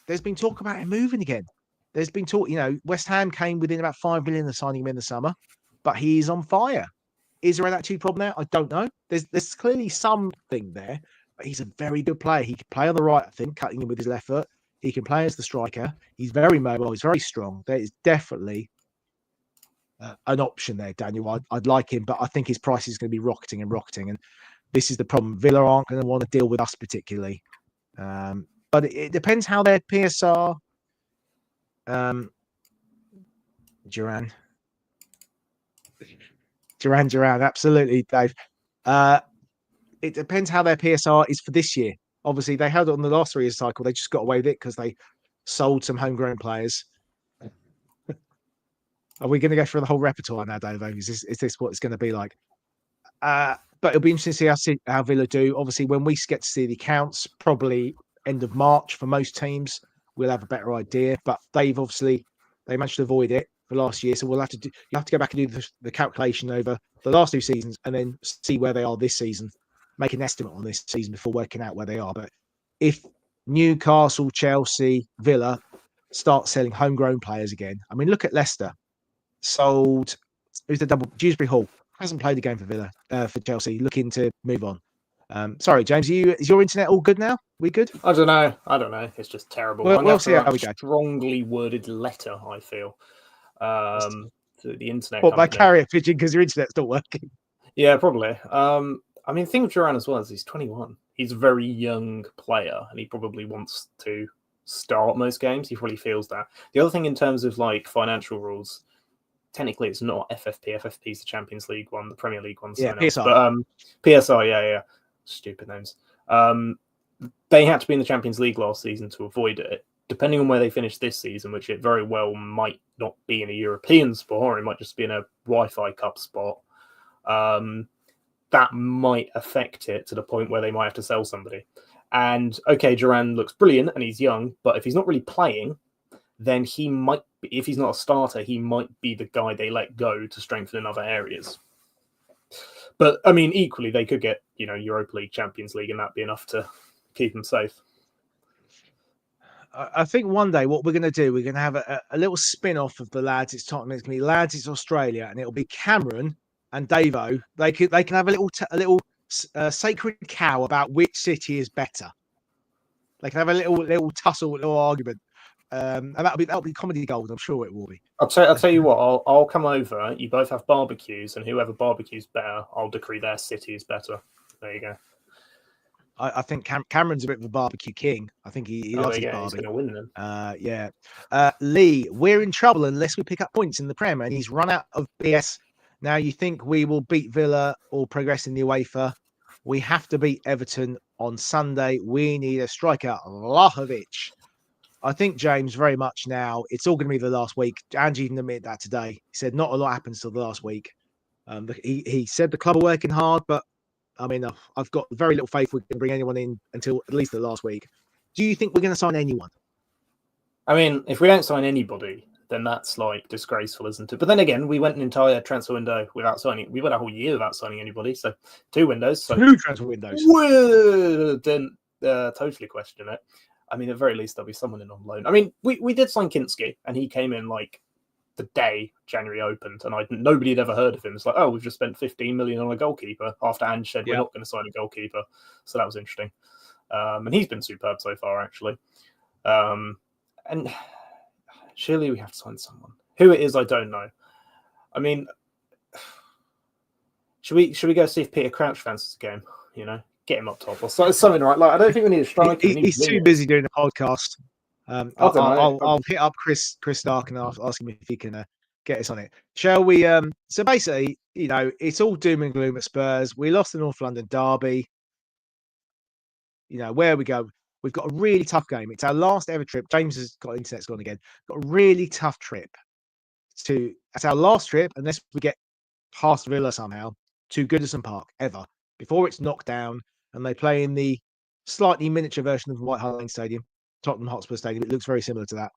there's been talk about him moving again. There's been talk, West Ham came within about 5 million of signing him in the summer, but he's on fire. Is there an attitude problem there? I don't know. There's clearly something there, but he's a very good player. He can play on the right, I think, cutting in with his left foot. He can play as the striker. He's very mobile. He's very strong. There is definitely an option there, Daniel. I'd like him, but I think his price is going to be rocketing. And this is the problem. Villa aren't going to want to deal with us particularly. But it depends how their PSR. Duran, absolutely, Dave. It depends how their PSR is for this year. Obviously, they held it on the last 3 years cycle. They just got away with it because they sold some homegrown players. Are we going to go through the whole repertoire now, Dave? Is this what it's going to be like? But it'll be interesting to see how Villa do. Obviously, when we get to see the accounts, probably end of March for most teams, we'll have a better idea. But they managed to avoid it for last year, so you have to go back and do the calculation over the last 2 seasons and then see where they are this season, make an estimate on this season before working out where they are. But if Newcastle, Chelsea, Villa start selling homegrown players again, I mean, look at Leicester. Sold, who's the double? Dewsbury Hall. Hasn't played a game for Villa, for Chelsea. Looking to move on. Sorry, James. Is your internet all good now? We good? I don't know. It's just terrible. We'll I'm going to see have how to we write go. a strongly worded letter, I feel, to the internet What, by company. carrier pigeon because your internet's not working? Yeah, probably. I mean, the thing with Duran as well is he's 21. He's a very young player, and he probably wants to start most games. He probably feels that. The other thing in terms of like financial rules, technically it's not FFP. FFP is the Champions League one. The Premier League one's Yeah, something else. PSR. But PSR, yeah. Stupid names. They had to be in the Champions League last season to avoid it. Depending on where they finish this season, which it very well might not be in a European spot, or it might just be in a Wi-Fi Cup spot, that might affect it to the point where they might have to sell somebody. And okay, Duran looks brilliant and he's young, but if he's not really playing, then he might be, if he's not a starter, he might be the guy they let go to strengthen in other areas. But I mean, equally, they could get, Europa League, Champions League, and that'd be enough to keep them safe. I think one day what we're going to do, we're going to have a little spin-off of the lads. It's Tottenham. It's going to be lads. It's Australia, and it'll be Cameron and Davo. They can have a little sacred cow about which city is better. They can have a little tussle, little argument, and that'll be comedy gold. I'm sure it will be. I'll tell you what. I'll come over. You both have barbecues, and whoever barbecues better, I'll decree their city is better. There you go. I think Cameron's a bit of a barbecue king. I think he loves his barbecue. He's going to win them. Yeah. Lee, we're in trouble unless we pick up points in the Prem, and he's run out of BS. Now you think we will beat Villa or progress in the UEFA? We have to beat Everton on Sunday. We need a striker, Vlahovic. I think, James, very much now, it's all going to be the last week. Ange even admitted that today. He said not a lot happens till the last week. He said the club are working hard, but I mean, I've got very little faith we can bring anyone in until at least the last week. Do you think we're going to sign anyone? I mean, if we don't sign anybody, then that's like disgraceful, isn't it? But then again, we went an entire transfer window without signing. We went a whole year without signing anybody. So 2 windows. So 2 transfer windows. Then totally question it. I mean, at the very least, there'll be someone in on loan. I mean, we did sign Kinski, and he came in like the day January opened, and nobody had ever heard of him. It's like, oh, we've just spent 15 million on a goalkeeper after Ange said we're not going to sign a goalkeeper. So that was interesting. And he's been superb so far, actually. And surely we have to sign someone. Who it is, I don't know. I mean, should we go see if Peter Crouch fancies the game? Get him up top or something, right? Like, I don't think we need a striker. He's too busy doing a podcast. I'll hit up Chris Stark and ask him if he can get us on it. Shall we? So basically, it's all doom and gloom at Spurs. We lost the North London derby. Where we go, we've got a really tough game. It's our last ever trip. James has got internet's gone again. Got a really tough trip. That's our last trip, unless we get past Villa somehow, to Goodison Park ever before it's knocked down and they play in the slightly miniature version of White Hart Lane Stadium, Tottenham Hotspur Stadium. It looks very similar to that.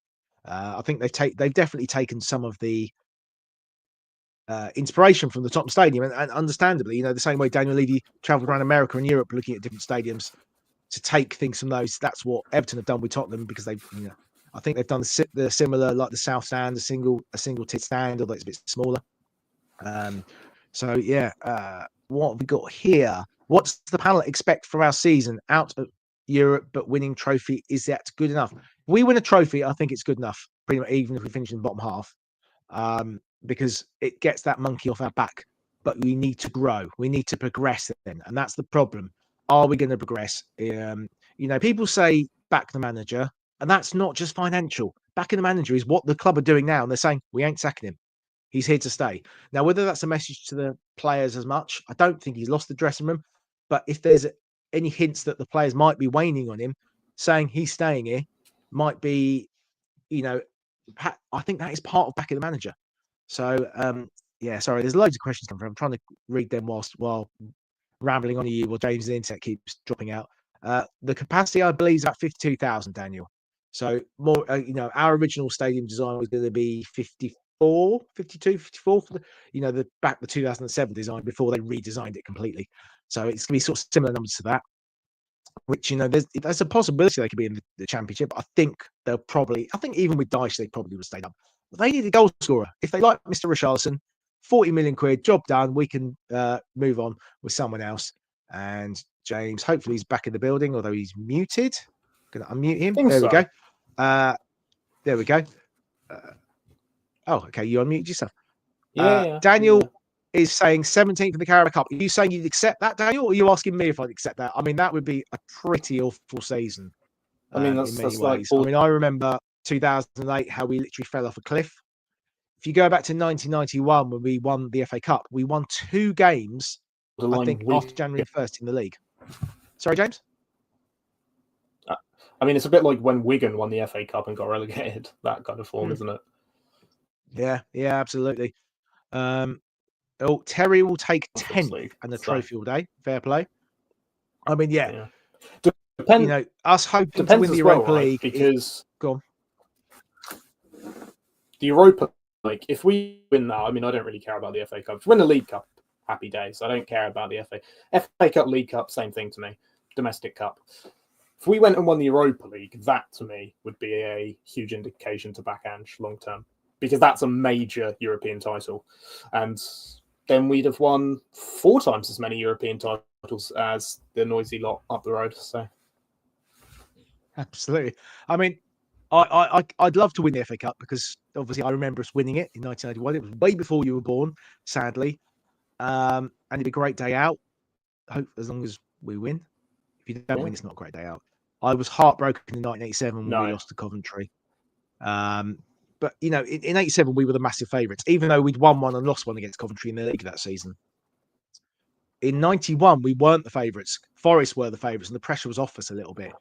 I think they've definitely taken some of the inspiration from the Tottenham Stadium, and understandably, the same way Daniel Levy travelled around America and Europe looking at different stadiums to take things from those. That's what Everton have done with Tottenham, because I think they've done the similar, like the South Stand, a single tit stand, although it's a bit smaller. What have we got here? What's the panel expect from our season out of Europe, but winning trophy? Is that good enough? If we win a trophy, I think it's good enough, pretty much, even if we finish in the bottom half, because it gets that monkey off our back. But we need to grow. We need to progress then. And that's the problem. Are we going to progress? People say back the manager, and that's not just financial. Backing the manager is what the club are doing now. And they're saying, we ain't sacking him. He's here to stay. Now, whether that's a message to the players as much, I don't think he's lost the dressing room. But if there's any hints that the players might be waning on him, saying he's staying here might be, I think that is part of backing the manager. So, sorry, there's loads of questions coming from. I'm trying to read them while rambling on you while James' internet keeps dropping out. The capacity, I believe, is about 52,000, Daniel. So more, our original stadium design was going to be 52, 54 for the 2007 design before they redesigned it completely. So it's going to be sort of similar numbers to that, which, there's a possibility they could be in the championship. I think even with Dyche, they probably would have stayed up. But they need a goal scorer. If they like Mr. Richarlison, 40 million quid, job done. We can move on with someone else. And James, hopefully he's back in the building, although he's muted. Gonna unmute him. There we go. There we go. Okay, you unmuted yourself. Daniel is saying 17th in the Carabao Cup. Are you saying you'd accept that, Daniel, or are you asking me if I'd accept that? I mean, that would be a pretty awful season. I mean, that's, in many that's ways. like... I mean, I remember 2008, how we literally fell off a cliff. If you go back to 1991, when we won the FA Cup, we won 2 games, I think, after January 1st in the league. Sorry, James? I mean, it's a bit like when Wigan won the FA Cup and got relegated, that kind of form, isn't it? Yeah, absolutely. Terry will take 10th and the trophy all day. Fair play. I mean, us hoping to win the Europa League. Because go on. The Europa League, if we win that, I mean, I don't really care about the FA Cup. If we win the League Cup, happy days. I don't care about the FA Cup, League Cup, same thing to me. Domestic Cup. If we went and won the Europa League, that to me would be a huge indication to back Ange long term, because that's a major European title. And then we'd have won 4 times as many European titles as the noisy lot up the road. So, absolutely. I mean, I'd love to win the FA Cup, because obviously I remember us winning it in 1991. It was way before you were born, sadly. And it'd be a great day out. Hope as long as we win. If you don't win, it's not a great day out. I was heartbroken in 1987 when we lost to Coventry. But, in 87, we were the massive favourites, even though we'd won 1 and lost 1 against Coventry in the league that season. In 91, we weren't the favourites. Forest were the favourites, and the pressure was off us a little bit.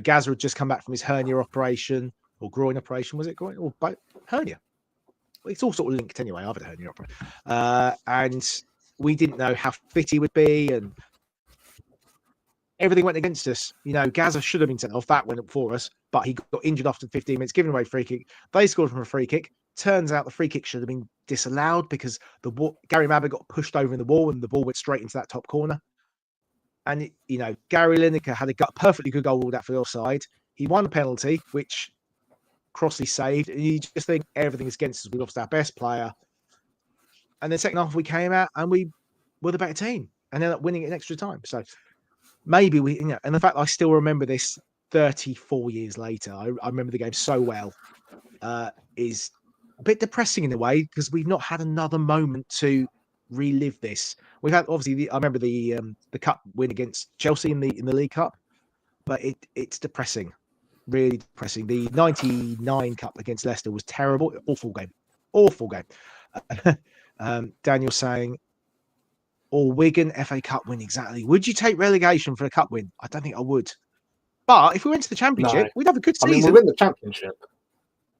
Gazza had just come back from his hernia operation, or groin operation, was it? Groin or hernia? Well, it's all sort of linked anyway. I've had a hernia operation. And we didn't know how fit he would be, and everything went against us. Gazza should have been sent off. That went up for us, but he got injured after 15 minutes, giving away free kick. They scored from a free kick. Turns out the free kick should have been disallowed, because Gary Mabber got pushed over in the wall, and the ball went straight into that top corner. And, Gary Lineker had a perfectly good goal ruled out for the offside. He won a penalty, which Crossley saved. And you just think everything is against us. We lost our best player. And then second half, we came out and we were the better team and ended up winning it in extra time. So maybe and the fact I still remember this 34 years later, I remember the game so well, is a bit depressing in a way, because we've not had another moment to relive this. We've had, obviously, I remember the cup win against Chelsea in the League Cup, but it's depressing, really depressing. The 99 Cup against Leicester was terrible, awful game. Daniel saying, or Wigan FA Cup win, exactly. Would you take relegation for a cup win? I don't think I would. But if we went to the Championship, we'd have a good season. I mean, we win the Championship.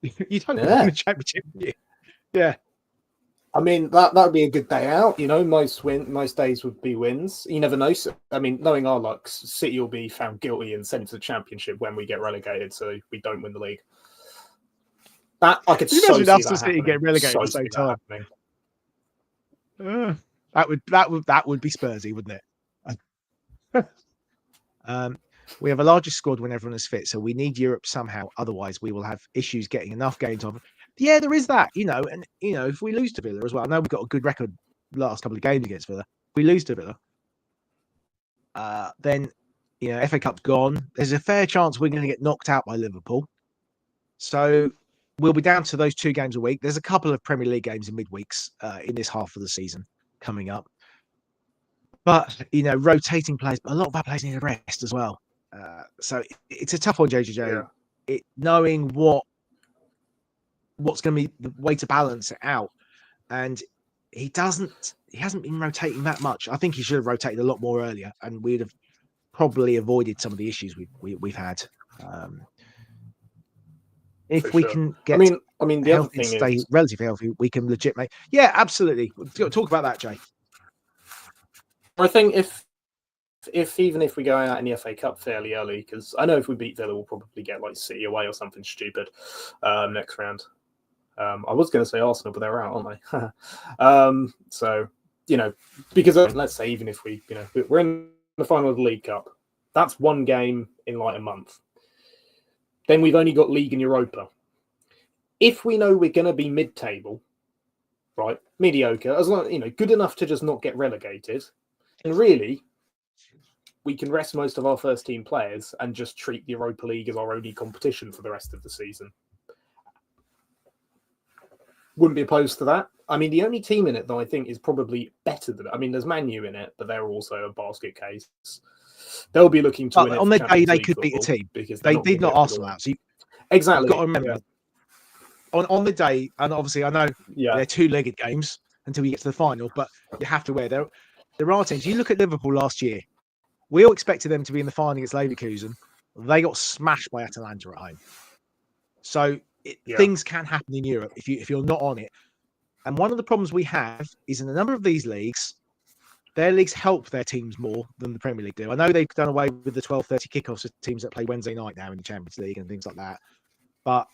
You don't win the Championship, yeah. I mean, that would be a good day out. Most days would be wins. You never know. I mean, knowing our luck, City will be found guilty and sent to the Championship when we get relegated, so we don't win the league. That I could so see that City get relegated at the same time. That would be Spursy, wouldn't it? We have a larger squad when everyone is fit, so we need Europe somehow. Otherwise, we will have issues getting enough games on. Yeah, there is that, and if we lose to Villa as well, I know we've got a good record last couple of games against Villa. If we lose to Villa, then FA Cup's gone. There's a fair chance we're going to get knocked out by Liverpool. So we'll be down to those 2 games a week. There's a couple of Premier League games in midweeks in this half of the season coming up. But rotating players, a lot of our players need a rest as well. So it's a tough one, JJJ. Yeah. Knowing what's going to be the way to balance it out, and he hasn't been rotating that much. I think he should have rotated a lot more earlier, and we'd have probably avoided some of the issues we've had. If we can get, I mean, the other thing stay is relatively healthy, we can legit make. Yeah, absolutely. We've got to talk about that, Jay. I think if even if we go out in the FA Cup fairly early, because I know if we beat Villa, we'll probably get like City away or something stupid next round. I was going to say Arsenal, but they're out, aren't they? So, because let's say even if we're in the final of the League Cup, that's 1 game in like a month. Then we've only got League and Europa. If we know we're going to be mid-table, right? Mediocre, as long good enough to just not get relegated. And really, we can rest most of our first team players and just treat the Europa League as our only competition for the rest of the season. Wouldn't be opposed to that. I mean, the only team in it that I think is probably better than it. I mean, there's Man U in it, but they're also a basket case. They'll be looking to win it on for the day Champions they League could beat a football team. because They did not Arsenal out. So exactly. You've got to remember on the day, and obviously I know they're two-legged games until you get to the final, but you have to wear there are teams. You look at Liverpool last year. We all expected them to be in the final against Leverkusen. They got smashed by Atalanta at home. So things can happen in Europe if you're not on it. And one of the problems we have is in a number of these leagues, their leagues help their teams more than the Premier League do. I know they've done away with the 12:30 kickoffs of teams that play Wednesday night now in the Champions League and things like that. But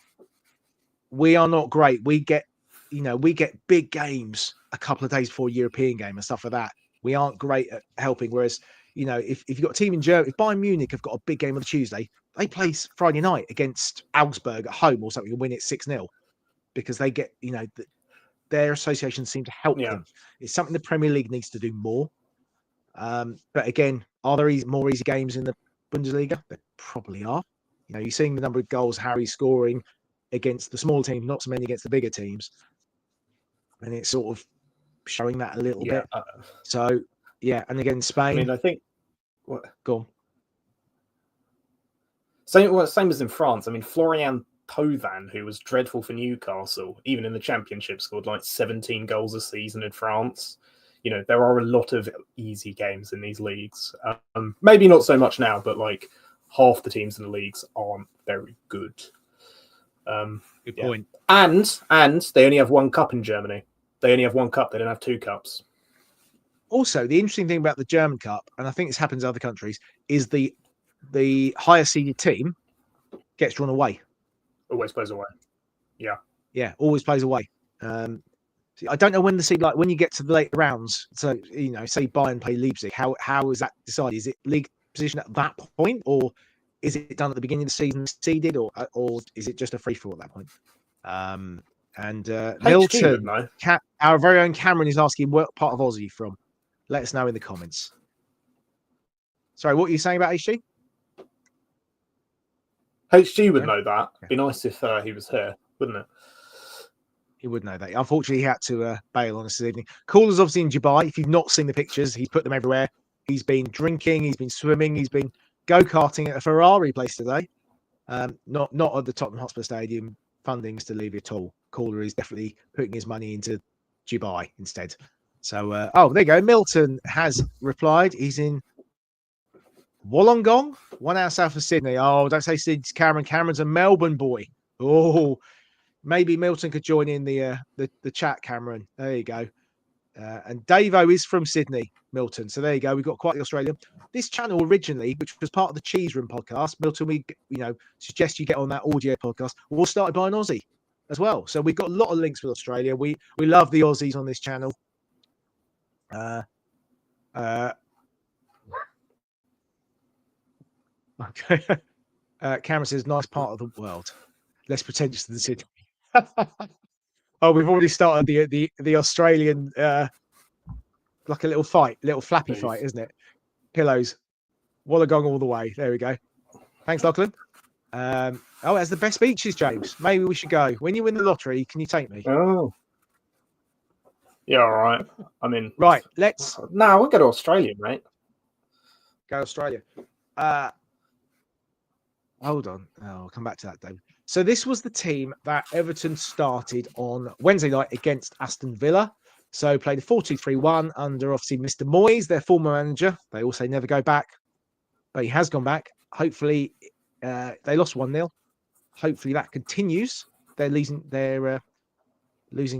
we are not great. We get big games a couple of days before a European game and stuff like that. We aren't great at helping. Whereas, if you've got a team in Germany, if Bayern Munich have got a big game on the Tuesday, they play Friday night against Augsburg at home or something and win it 6-0 because they get, their associations seem to help them. It's something the Premier League needs to do more. But again, are there more easy games in the Bundesliga? There probably are. You're seeing the number of goals Harry's scoring against the small teams, not so many against the bigger teams. And it's sort of showing that a little bit. So, and again, Spain. I mean, I think... Go on. Same as in France. I mean, Florian Thauvin, who was dreadful for Newcastle, even in the Championship, scored like 17 goals a season in France. There are a lot of easy games in these leagues. Maybe not so much now, but like half the teams in the leagues aren't very good. Good point. And they only have one cup in Germany. They only have one cup. They don't have two cups. Also, the interesting thing about the German Cup, and I think this happens in other countries, is the higher seeded team gets drawn away. Always plays away. Yeah, always plays away. I don't know when when you get to the late rounds. So say Bayern play Leipzig. How is that decided? Is it league position at that point, or is it done at the beginning of the season seeded, or is it just a free for all at that point? Milton, our very own Cameron is asking what part of Aussie from. Let us know in the comments. Sorry, what are you saying about HG? HG would know that. It'd be nice if he was here, wouldn't it? He would know that. Unfortunately, he had to bail on us this evening. Caller's obviously in Dubai. If you've not seen the pictures, he's put them everywhere. He's been drinking. He's been swimming. He's been go-karting at a Ferrari place today. Not at the Tottenham Hotspur Stadium. Funding's to leave at all. Caller is definitely putting his money into Dubai instead. So, there you go. Milton has replied. He's in Wollongong, 1 hour south of Sydney. Oh, don't say Sydney's Cameron. Cameron's a Melbourne boy. Oh, maybe Milton could join in the chat, Cameron. There you go. And Davo is from Sydney, Milton. So there you go. We've got quite the Australian. This channel originally, which was part of the Cheese Room podcast, Milton, we suggest you get on that audio podcast. We'll start by an Aussie as well. So we've got a lot of links with Australia. We love the Aussies on this channel. Okay. Cameron says, nice part of the world. Less pretentious than Sydney. Oh, we've already started the Australian like a little flappy fight, isn't it? Pillows. Wollongong all the way. There we go. Thanks, Lachlan. It has the best beaches, James. Maybe we should go. When you win the lottery, can you take me? Oh. Yeah, all right. I mean, right, let's. No, we'll go to Australia, mate. Go to Australia. Hold on. I'll come back to that, David. So this was the team that Everton started on Wednesday night against Aston Villa. So played a 4-2-3-1 under, obviously, Mr. Moyes, their former manager. They all say never go back, but he has gone back. Hopefully, they lost 1-0. Hopefully that continues. Their losing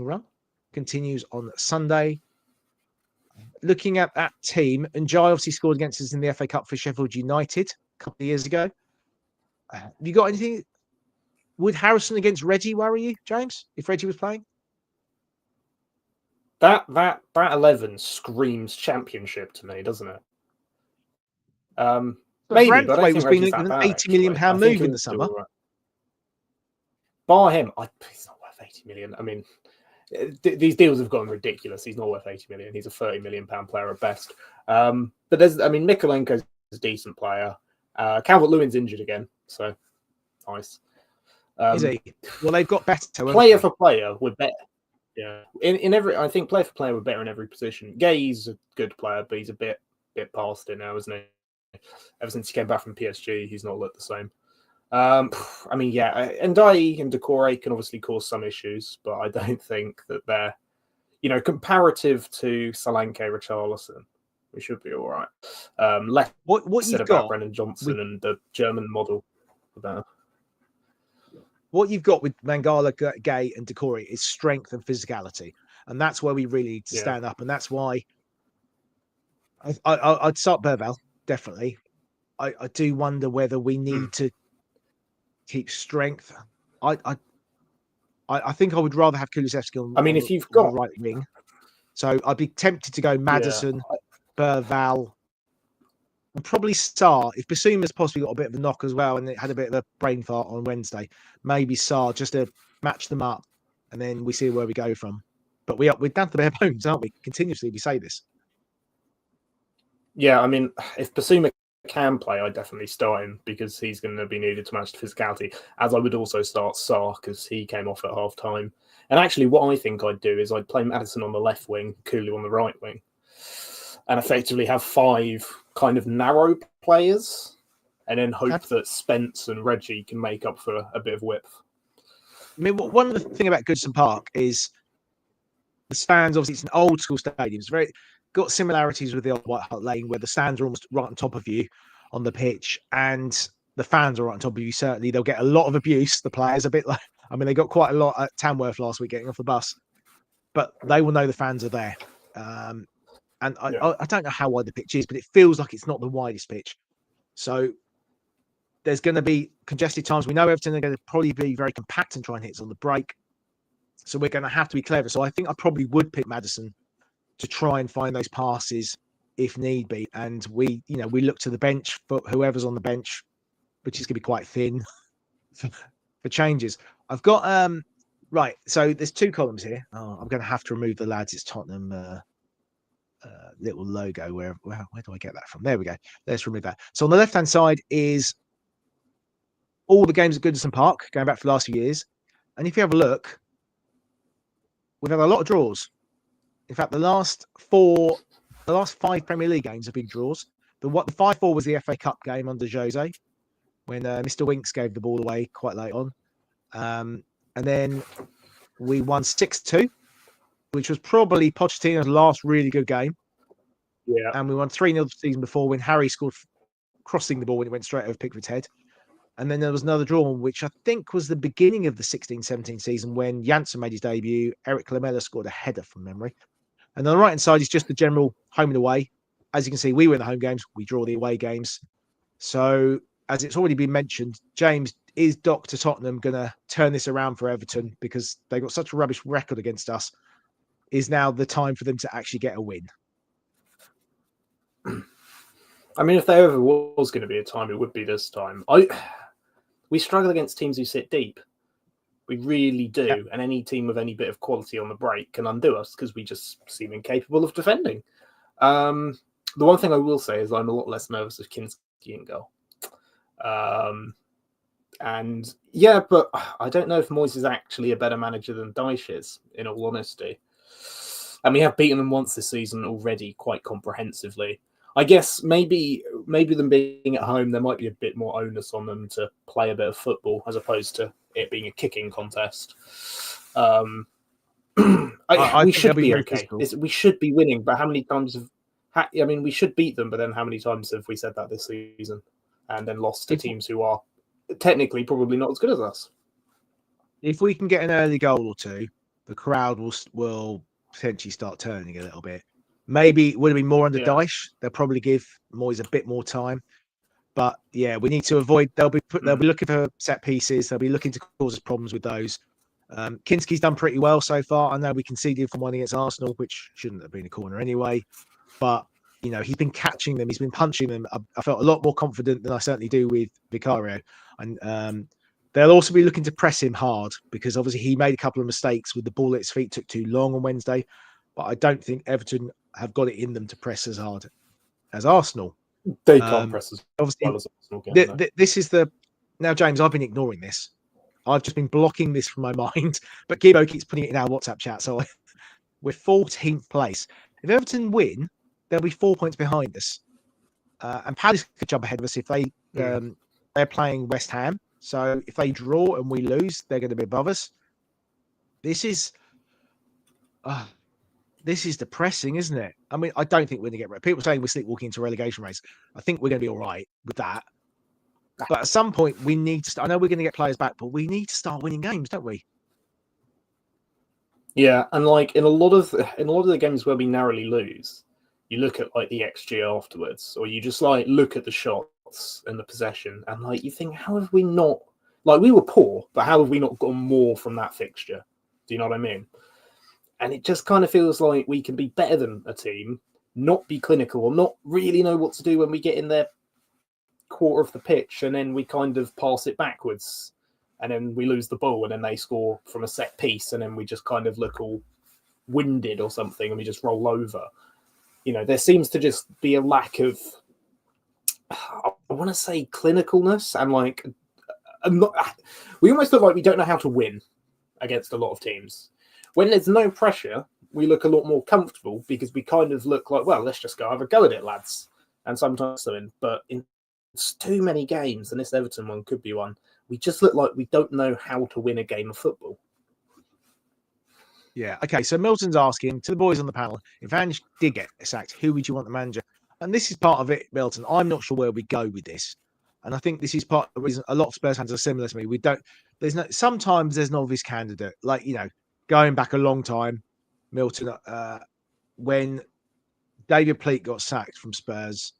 run continues on Sunday. Looking at that team, and Jai obviously scored against us in the FA Cup for Sheffield United a couple of years ago. Have you got anything? Would Harrison against Reggie worry you, James, if Reggie was playing? That 11 screams championship to me, doesn't it? Maybe, Branthwaite but I was being an £80 million move in the summer. Bar him, he's not worth 80 million. I mean, these deals have gotten ridiculous. He's not worth 80 million. He's a 30 million pound player at best. But Mikolenko's a decent player. Calvert-Lewin's injured again, so nice. Is he? Well, they've got better. Player for player, we're better. Yeah, I think player for player, we're better in every position. Gay's a good player, but he's a bit past it now, isn't he? Ever since he came back from PSG, he's not looked the same. Ndiaye and Decore can obviously cause some issues, but I don't think that they're, comparative to Solanke, Richarlison, we should be all right. Less what said you've about got, Brennan Johnson and the German model. What you've got with Mangala, Gay, and Decore is strength and physicality, and that's where we really need to stand up. And that's why I'd start Berval, definitely. I do wonder whether we need to keep strength. I think I would rather have Kulusevski on. If you've got the right wing, so I'd be tempted to go Maddison, Berval, and probably Sarr. If Basuma's possibly got a bit of a knock as well, and it had a bit of a brain fart on Wednesday, maybe Sarr just to match them up, and then we see where we go from. But we're down to the bare bones, aren't we? Continuously we say this. Yeah, if Basuma can play, I'd definitely start him because he's going to be needed to match the physicality, as I would also start Sarr because he came off at half time. And actually, what I think I'd do is I'd play Maddison on the left wing, Kulu on the right wing, and effectively have 5 kind of narrow players, and then hope that Spence and Reggie can make up for a bit of width. One of the thing about Goodison Park is the stands. Obviously, it's an old school stadium. It's got similarities with the old White Hart Lane, where the stands are almost right on top of you on the pitch, and the fans are right on top of you. Certainly, they'll get a lot of abuse. The players, a bit like, they got quite a lot at Tamworth last week getting off the bus, but they will know the fans are there. I don't know how wide the pitch is, but it feels like it's not the widest pitch. So there's going to be congested times. We know Everton are going to probably be very compact and try and hit us on the break. So we're going to have to be clever. So I think I probably would pick Maddison to try and find those passes if need be. And we look to the bench for whoever's on the bench, which is going to be quite thin for changes. I've got, right. So there's 2 columns here. Oh, I'm going to have to remove the lads. It's Tottenham little logo. Where do I get that from? There we go. Let's remove that. So on the left-hand side is all the games at Goodison Park, going back for the last few years. And if you have a look, we've had a lot of draws. In fact, the last 5 Premier League games have been draws. The 5-4 was the FA Cup game under Jose, when Mr. Winks gave the ball away quite late on. And then we won 6-2, which was probably Pochettino's last really good game. Yeah. And we won 3-0 the season before when Harry scored crossing the ball when it went straight over Pickford's head. And then there was another draw, which I think was the beginning of the 16-17 season when Janssen made his debut. Eric Lamela scored a header from memory. And on the right-hand side is just the general home and away. As you can see, we win the home games. We draw the away games. So, as it's already been mentioned, James, is Dr. Tottenham going to turn this around for Everton because they got such a rubbish record against us? Is now the time for them to actually get a win? If there ever was going to be a time, it would be this time. We struggle against teams who sit deep. We really do. Yeah. And any team with any bit of quality on the break can undo us because we just seem incapable of defending. The one thing I will say is I'm a lot less nervous of Kinski in goal. But I don't know if Moyes is actually a better manager than Dyche is, in all honesty. And we have beaten them once this season already quite comprehensively. I guess maybe them being at home, there might be a bit more onus on them to play a bit of football as opposed to it being a kicking contest. We should be okay. We should be winning, but how many times we should beat them, but then how many times have we said that this season and then lost to teams who are technically probably not as good as us? If we can get an early goal or two, the crowd will potentially start turning a little bit. Maybe it would have been more under Dyche. They'll probably give Moyes a bit more time. But yeah, we need to avoid. They'll be looking for set pieces. They'll be looking to cause us problems with those. Kinski's done pretty well so far. I know we conceded from one against Arsenal, which shouldn't have been a corner anyway. But he's been catching them. He's been punching them. I felt a lot more confident than I certainly do with Vicario. And They'll also be looking to press him hard because obviously he made a couple of mistakes with the ball at his feet, took too long on Wednesday. But I don't think Everton have got it in them to press as hard as Arsenal. They can't press as obviously, well as Arsenal can. This is the... Now, James, I've been ignoring this. I've just been blocking this from my mind. But Gibbo keeps putting it in our WhatsApp chat. So we're 14th place. If Everton win, they'll be 4 points behind us. And Palace could jump ahead of us if they're playing West Ham. So if they draw and we lose, they're going to be above us. This is depressing, isn't it? I mean, I don't think we're going to get rid. People saying we're sleepwalking into a relegation race. I think we're going to be all right with that. But at some point, we need to. I know we're going to get players back, but we need to start winning games, don't we? Yeah, and like in a lot of the games where we narrowly lose, you look at like the XG afterwards, or you just like look at the shots and the possession, and like you think, how have we not? Like we were poor, but how have we not gotten more from that fixture? Do you know what I mean? And it just kind of feels like we can be better than a team, not be clinical, or not really know what to do when we get in their quarter of the pitch, and then we kind of pass it backwards, and then we lose the ball, and then they score from a set piece, and then we just kind of look all winded or something, and we just roll over. You know, there seems to just be a lack of, I want to say, clinicalness, and like, we almost look like we don't know how to win against a lot of teams. When there's no pressure, we look a lot more comfortable because we kind of look like, well, let's just go have a go at it, lads. And sometimes something, but it's too many games, and this Everton one could be one. We just look like we don't know how to win a game of football. Yeah. Okay. So Milton's asking to the boys on the panel, if Ange did get sacked, who would you want the manager? And this is part of it, Milton. I'm not sure where we go with this. And I think this is part of the reason a lot of Spurs fans are similar to me. Sometimes there's an obvious candidate, like, you know, going back a long time, Milton, when David Pleat got sacked from Spurs,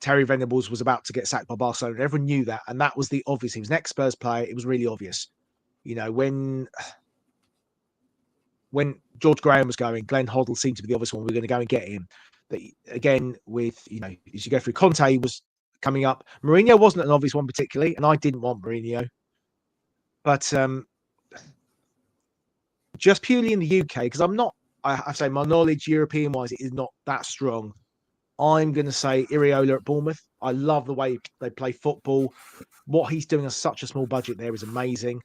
Terry Venables was about to get sacked by Barcelona. Everyone knew that. And that was the obvious. He was an ex-Spurs player. It was really obvious. You know, when George Graham was going, Glenn Hoddle seemed to be the obvious one. We're going to go and get him. But again, with, you know, as you go through, Conte was coming up. Mourinho wasn't an obvious one particularly, and I didn't want Mourinho. But just purely in the UK, because I say my knowledge European-wise is not that strong. I'm going to say Iriola at Bournemouth. I love the way they play football. What he's doing on such a small budget there is amazing.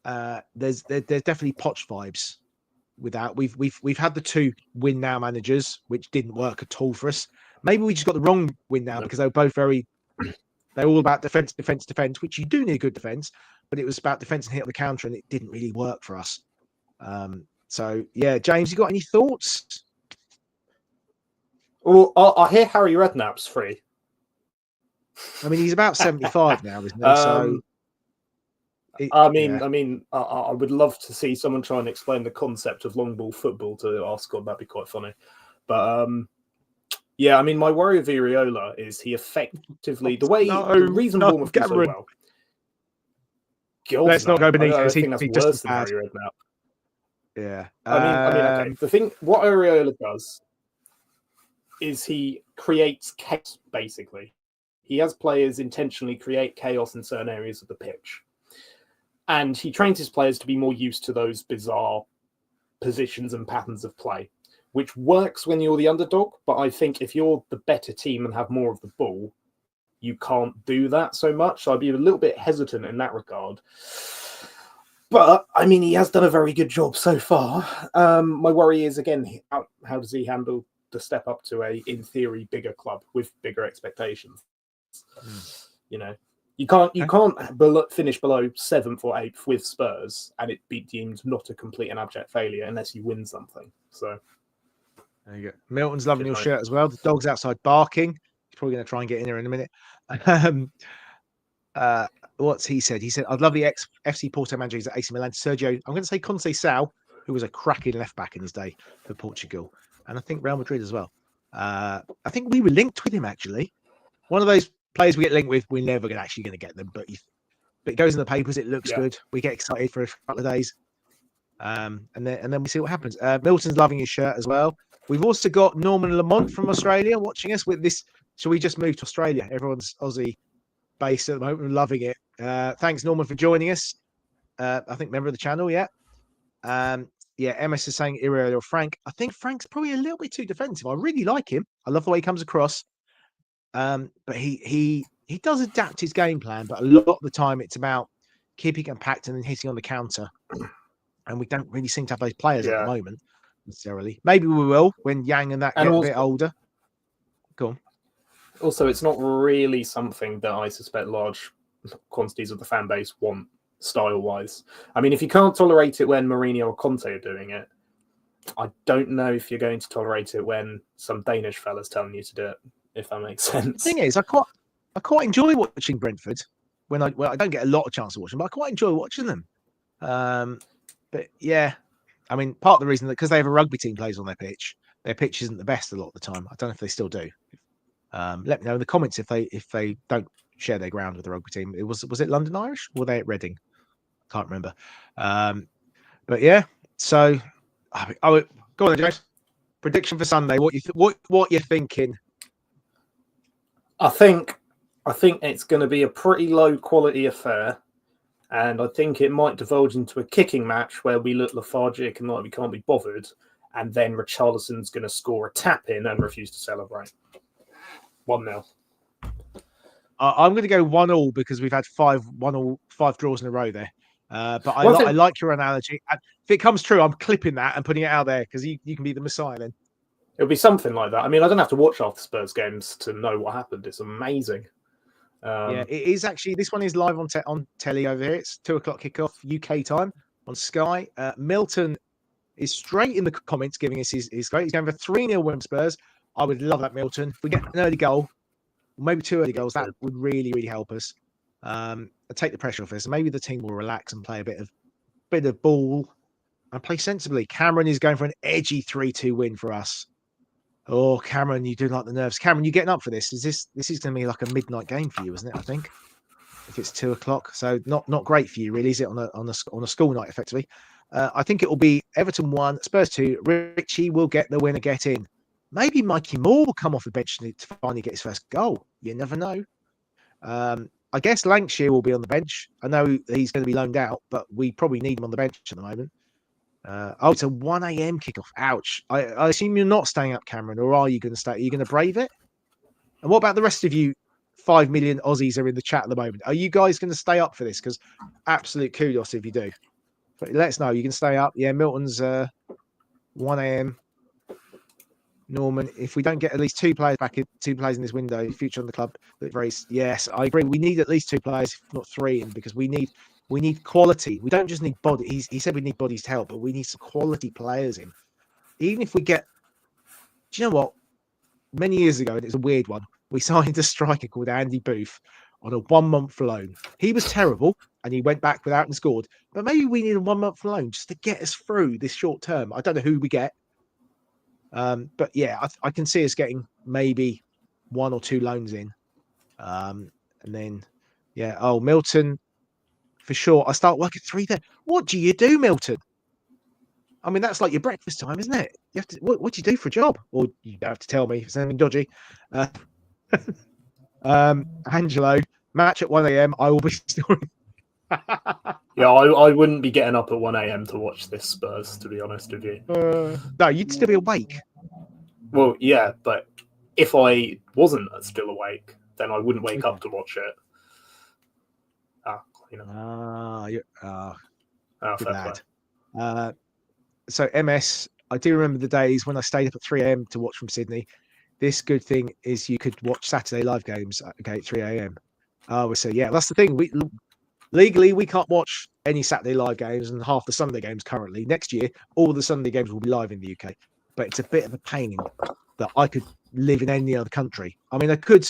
There's definitely Poch vibes with that. We've had the two win now managers, which didn't work at all for us. Maybe we just got the wrong win now because they were both they're all about defense, which you do need a good defense, but it was about defense and hit on the counter, and it didn't really work for us. So yeah, James, you got any thoughts? Well, I hear Harry Redknapp's free. I mean, he's about 75 now, isn't he? So I would love to see someone try and explain the concept of long ball football to our squad. That'd be quite funny. But yeah, I mean, my worry with Iriola is he effectively the reason Bournemouth do so well. God, let's not go beneath. I think that's worse than Harry Redknapp. Yeah, I mean, okay. The thing, what Iriola does is he creates chaos. Basically, he has players intentionally create chaos in certain areas of the pitch, and he trains his players to be more used to those bizarre positions and patterns of play, which works when you're the underdog. But I think if you're the better team and have more of the ball, you can't do that so much. So I'd be a little bit hesitant in that regard. But, I mean, he has done a very good job so far. My worry is, again, how does he handle the step up to a, in theory, bigger club with bigger expectations? You know, you can't finish below 7th or 8th with Spurs and it be deemed not a complete and abject failure unless you win something. So there you go. Milton's loving your shirt as well. The dog's outside barking. He's probably going to try and get in here in a minute. What's he said? He said, I'd love the ex-FC Porto manager. He's at AC Milan. Sergio, I'm going to say Conceição, who was a cracking left-back in his day for Portugal. And I think Real Madrid as well. I think we were linked with him, actually. One of those players we get linked with, we're never actually going to get them. But it goes in the papers. It looks good. We get excited for a couple of days. And then we see what happens. Milton's loving his shirt as well. We've also got Norman Lamont from Australia watching us with this. Shall we just move to Australia? Everyone's Aussie based at the moment. We're loving it. Thanks, Norman, for joining us. I think member of the channel, yeah. MS is saying Iraola or Frank. I think Frank's probably a little bit too defensive. I really like him. I love the way he comes across. But he does adapt his game plan, but a lot of the time it's about keeping it compact and then hitting on the counter. And we don't really seem to have those players at the moment necessarily. Maybe we will when Yang and that get a bit older. Go on. Also, it's not really something that I suspect large quantities of the fan base want style-wise. I mean, if you can't tolerate it when Mourinho or Conte are doing it, I don't know if you're going to tolerate it when some Danish fella's telling you to do it, if that makes sense. The thing is, I quite enjoy watching Brentford when I don't get a lot of chance to watch them, but I quite enjoy watching them. But yeah, I mean, part of the reason that because they have a rugby team plays on their pitch isn't the best a lot of the time. I don't know if they still do. Let me know in the comments if they don't share their ground with the rugby team. Was it London Irish? Or were they at Reading? Can't remember. But yeah, so go on then, James. Prediction for Sunday. What you're thinking? I think it's going to be a pretty low quality affair, and I think it might divulge into a kicking match where we look lethargic and like we can't be bothered, and then Richarlison's going to score a tap in and refuse to celebrate. 1-0. I'm going to go 1-1 because we've had 5 draws in a row there. But I like your analogy. If it comes true, I'm clipping that and putting it out there because you can be the Messiah then. It'll be something like that. I mean, I don't have to watch after Spurs games to know what happened. It's amazing. Yeah, it is actually. This one is live on telly over here. It's 2:00 kickoff UK time on Sky. Milton is straight in the comments giving us his great. He's going for 3-0 win Spurs. I would love that, Milton. If we get an early goal, maybe 2 early goals, that would really, really help us. Take the pressure off us. Maybe the team will relax and play a bit of ball and play sensibly. Cameron is going for an edgy 3-2 win for us. Oh, Cameron, you do like the nerves. Cameron, you getting up for this? This is going to be like a midnight game for you, isn't it? I think if it's 2:00, so not great for you, really, is it? On a school night, effectively. I think it will be Everton 1, Spurs 2. Richie will get the winner, get in. Maybe Mikey Moore will come off the bench to finally get his first goal. You never know. I guess Lancashire will be on the bench. I know he's going to be loaned out, but we probably need him on the bench at the moment. It's a 1 a.m. kickoff. Ouch. I assume you're not staying up, Cameron, or are you going to stay? Are you going to brave it? And what about the rest of you? 5 million Aussies are in the chat at the moment. Are you guys going to stay up for this? Because absolute kudos if you do. But let us know. You can stay up. Yeah, Milton's 1 a.m. Norman, if we don't get at least 2 players back in, 2 players in this window, future on the club, yes, I agree. We need at least 2 players, if not 3, in because we need quality. We don't just need body. He said we need bodies to help, but we need some quality players in. Even if we get, do you know what? Many years ago, and it's a weird one, we signed a striker called Andy Booth on a 1-month loan. He was terrible, and he went back without and scored. But maybe we need a 1-month loan just to get us through this short term. I don't know who we get. But yeah, I can see us getting maybe 1 or 2 loans in. And then, yeah. Oh, Milton, for sure. I start work at 3 there. What do you do, Milton? I mean, that's like your breakfast time, isn't it? You have to. What do you do for a job? Or you don't have to tell me if it's anything dodgy. Angelo, match at 1 a.m. I will be snoring. Yeah, I wouldn't be getting up at 1 a.m. to watch this Spurs, to be honest with you. No, you'd still be awake. Well, yeah, but if I wasn't still awake, then I wouldn't wake up to watch it. Good lad. So MS, I do remember the days when I stayed up at 3 a.m. to watch from Sydney. This good thing is you could watch Saturday live games at 3 a.m. So yeah, that's the thing. Legally, we can't watch any Saturday live games and half the Sunday games currently. Next year, all the Sunday games will be live in the UK. But it's a bit of a pain that I could live in any other country. I mean, I could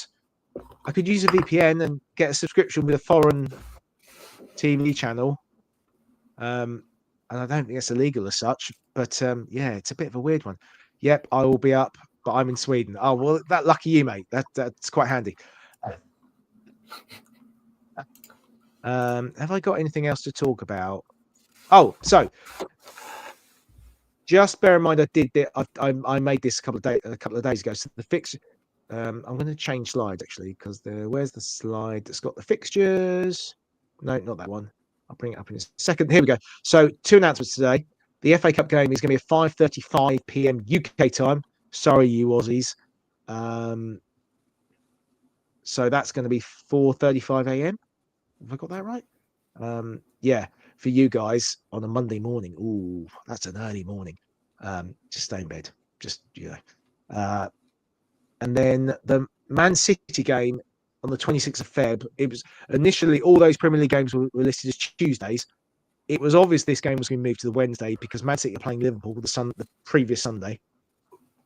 use a VPN and get a subscription with a foreign TV channel. And I don't think it's illegal as such. But yeah, it's a bit of a weird one. Yep, I will be up, but I'm in Sweden. Oh, well, that lucky you, mate. That's quite handy. Have I got anything else to talk about? Oh, so just bear in mind, I made this a couple of days ago. So the fix, I'm going to change slides actually because where's the slide that's got the fixtures? No, not that one. I'll bring it up in a second. Here we go. So 2 announcements today. The FA Cup game is going to be at 5:35 p.m. UK time. Sorry, you Aussies. So that's going to be 4:35 a.m. Have I got that right? Yeah, for you guys on a Monday morning. Ooh, that's an early morning. Just stay in bed. Just, and then the Man City game on the 26th of Feb. It was initially all those Premier League games were listed as Tuesdays. It was obvious this game was going to move to the Wednesday because Man City are playing Liverpool the previous Sunday.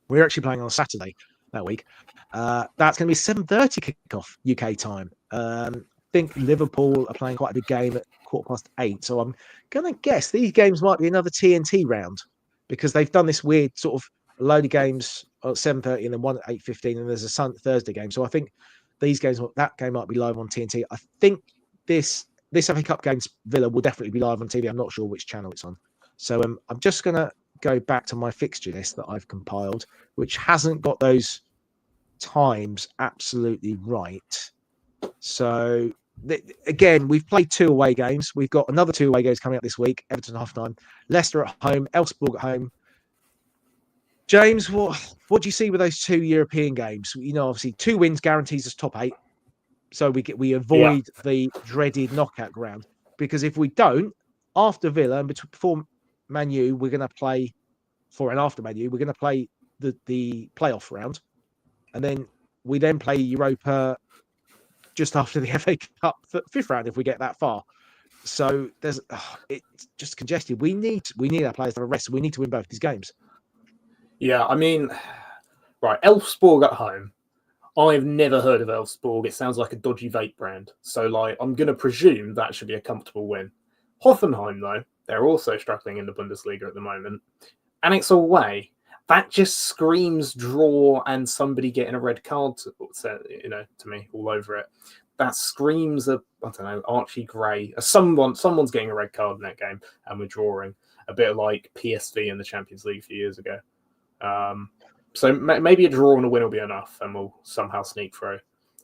We're actually playing on Saturday that week. That's going to be 7:30 kickoff UK time. I think Liverpool are playing quite a big game at 8:15. So I'm going to guess these games might be another TNT round because they've done this weird sort of load of games at 7:30 and then one at 8:15 and there's a Thursday game. So I think that game might be live on TNT. I think this FA Cup games Villa will definitely be live on TV. I'm not sure which channel it's on. So I'm just going to go back to my fixture list that I've compiled, which hasn't got those times absolutely right. So again, we've played 2 away games. We've got another 2 away games coming up this week. Everton half-time, Leicester at home, Elfsborg at home. James, what do you see with those 2 European games? Obviously 2 wins guarantees us top 8. So we avoid the dreaded knockout round. Because if we don't, after Villa and before Man U, we're going to play after Man U, we're going to play the playoff round. And then we play Europa just after the FA Cup 5th round if we get that far. So it's just congested. We need our players to have a rest. So we need to win both these games. Yeah, I mean, right, Elfsborg at home. I've never heard of Elfsborg. It sounds like a dodgy vape brand. So, I'm going to presume that should be a comfortable win. Hoffenheim, though, they're also struggling in the Bundesliga at the moment. And it's away. That just screams draw and somebody getting a red card, to me, all over it. That screams Archie Gray. Someone's getting a red card in that game, and we're drawing. A bit like PSV in the Champions League a few years ago. So maybe a draw and a win will be enough, and we'll somehow sneak through.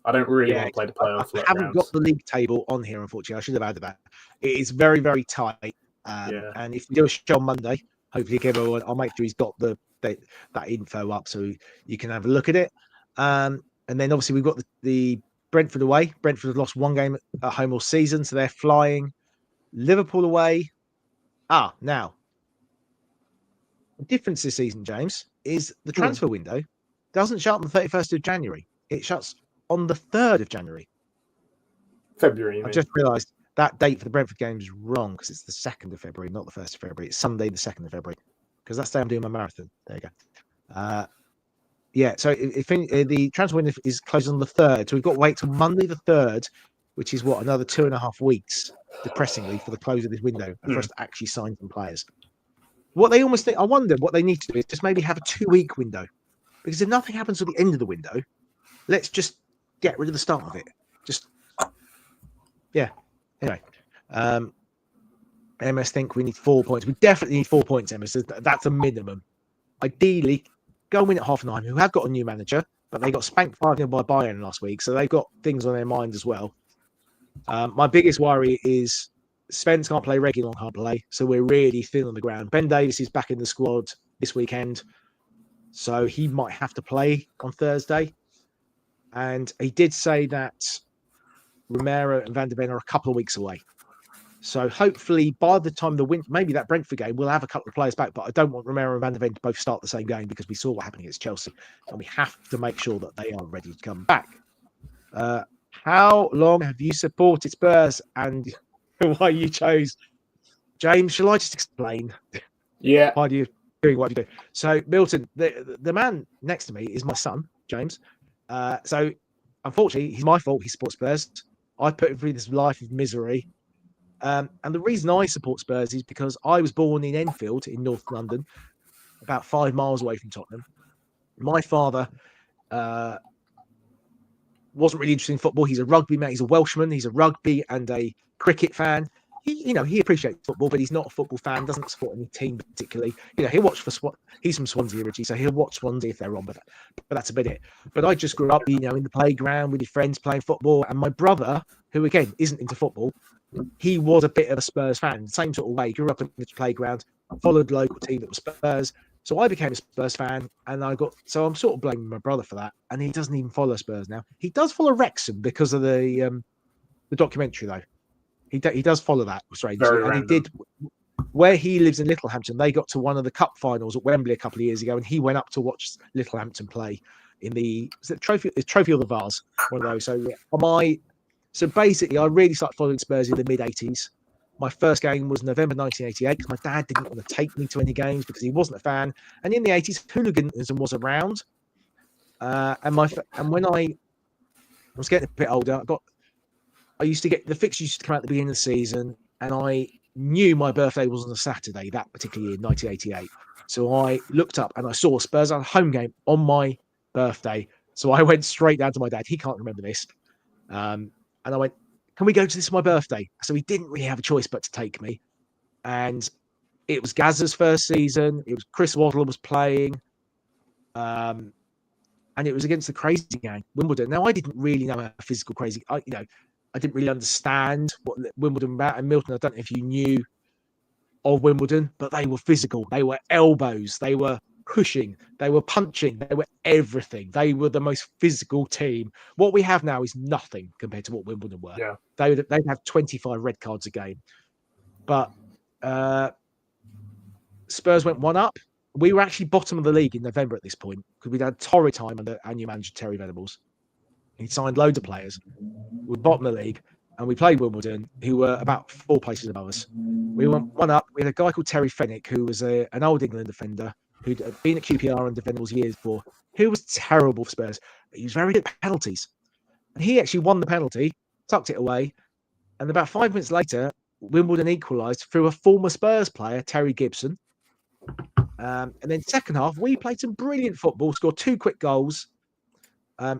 I don't really want to play the playoff. I haven't got the league table on here, unfortunately. I should have added that. It is very, very tight. And if we do a show on Monday, hopefully everyone, I'll make sure he's got that info up so you can have a look at it. And then obviously we've got the Brentford away. Brentford have lost 1 game at home all season, so they're flying. Liverpool away. Now the difference this season, James, is the transfer window doesn't shut on the 31st of January. It shuts on the 3rd of January. February. I just realised that date for the Brentford game is wrong because it's the 2nd of February, not the 1st of February. It's Sunday, the 2nd of February, because that's the day I'm doing my marathon. There you go. So if the transfer window is closed on the 3rd, so we've got to wait till Monday the 3rd, which is another 2.5 weeks, depressingly, for the close of this window and for us to actually sign some players. What they almost think, I wonder what they need to do is just maybe have a 2-week window, because if nothing happens at the end of the window, let's just get rid of the start of it. Anyway, MS think we need 4 points. We definitely need 4 points, MS. That's a minimum. Ideally, go and win at Hoffenheim, who have got a new manager, but they got spanked 5-0 by Bayern last week, so they've got things on their mind as well. My biggest worry is Spence can't play, Reguilon can't play, so we're really thin on the ground. Ben Davies is back in the squad this weekend, so he might have to play on Thursday. And he did say that Romero and Van der Ven are a couple of weeks away. So hopefully by the time maybe that Brentford game, we'll have a couple of players back, but I don't want Romero and Van der Ven to both start the same game because we saw what happened against Chelsea, and we have to make sure that they are ready to come back. How long have you supported Spurs and why you chose? James, shall I just explain? Yeah. Why do you doing what you do? So Milton, the man next to me is my son, James. So unfortunately, it's my fault he supports Spurs. I put him through this life of misery. And the reason I support Spurs is because I was born in Enfield in North London, about 5 miles away from Tottenham. My father wasn't really interested in football. He's a rugby man. He's a Welshman. He's a rugby and a cricket fan. he appreciates football, but he's not a football fan. Doesn't support any team particularly. He'll watch for he's from Swansea originally, so he'll watch Swansea if they're on. But that's about it. But I just grew up, in the playground with his friends playing football, and my brother, who again isn't into football, he was a bit of a Spurs fan, same sort of way. Grew up in the playground, followed the local team that was Spurs. So I became a Spurs fan, and so I'm sort of blaming my brother for that. And he doesn't even follow Spurs now. He does follow Wrexham because of the documentary, though. He does follow that, strangely. Very and random. he did, where he lives in Littlehampton, they got to one of the cup finals at Wembley a couple of years ago, and he went up to watch Littlehampton play in the trophy of the Vase, one of those. So basically, I really started following Spurs in the mid-'80s. My first game was November 1988 because my dad didn't want to take me to any games because he wasn't a fan. And in the 80s, hooliganism was around. And when I was getting a bit older, I used to get the fixtures used to come out at the beginning of the season, and I knew my birthday was on a Saturday that particular year, 1988. So I looked up and I saw Spurs on a home game on my birthday. So I went straight down to my dad. He can't remember this. And I went, can we go to this for my birthday? So he didn't really have a choice but to take me. And it was Gazza's first season. It was Chris Waddle was playing. And it was against the crazy gang, Wimbledon. Now, I didn't really know how physical crazy, I didn't really understand what Wimbledon was about. And Milton, I don't know if you knew of Wimbledon, but they were physical. They were elbows. They were pushing. They were punching. They were everything. They were the most physical team. What we have now is nothing compared to what Wimbledon were. Yeah. They'd have 25 red cards a game. But Spurs went one up. We were actually bottom of the league in November at this point because we'd had torrid time under our new manager, Terry Venables. He signed loads of players. We were bottom of the league, and we played Wimbledon, who were about 4 places above us. We went one up. We had a guy called Terry Fenwick, who was an old England defender who'd been at QPR under Venables years before, who was terrible for Spurs. He was very good at penalties. And he actually won the penalty, tucked it away, and about 5 minutes later, Wimbledon equalised through a former Spurs player, Terry Gibson. And then second half, we played some brilliant football, scored 2 quick goals.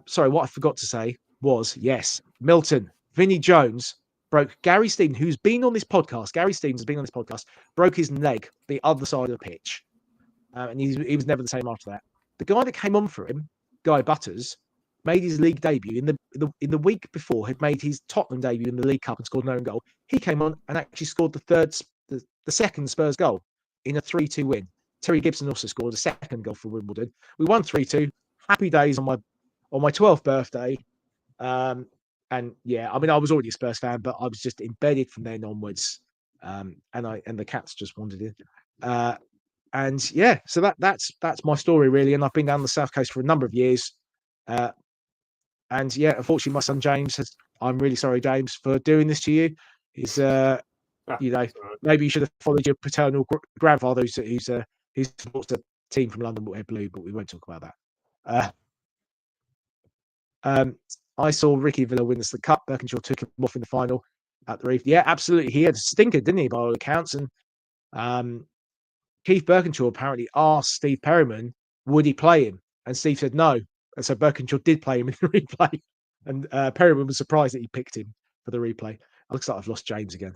Sorry, what I forgot to say was, yes, Milton, Vinnie Jones broke Gary Stevens, who's been on this podcast. Gary Stevens has been on this podcast, broke his leg the other side of the pitch. And he was never the same after that. The guy that came on for him, Guy Butters, made his league debut in the week before, had made his Tottenham debut in the League Cup and scored an own goal. He came on and actually scored the second Spurs goal in a 3-2 win. Terry Gibson also scored a second goal for Wimbledon. We won 3-2. Happy days on my 12th birthday. And yeah, I mean, I was already a Spurs fan, but I was just embedded from then onwards. And the cats just wandered in. And yeah, so that's my story really. And I've been down the South Coast for a number of years. And yeah, unfortunately, my son James I'm really sorry, James, for doing this to you. He's maybe you should have followed your paternal grandfather who supports a team from London, wear blue, but we won't talk about that. I saw Ricky Villa win the cup. Birkinshaw took him off in the final at the Reef. Yeah, absolutely. He had a stinker, didn't he, by all accounts? And Keith Birkinshaw apparently asked Steve Perryman, would he play him? And Steve said no. And so Birkinshaw did play him in the replay. And Perryman was surprised that he picked him for the replay. It looks like I've lost James again.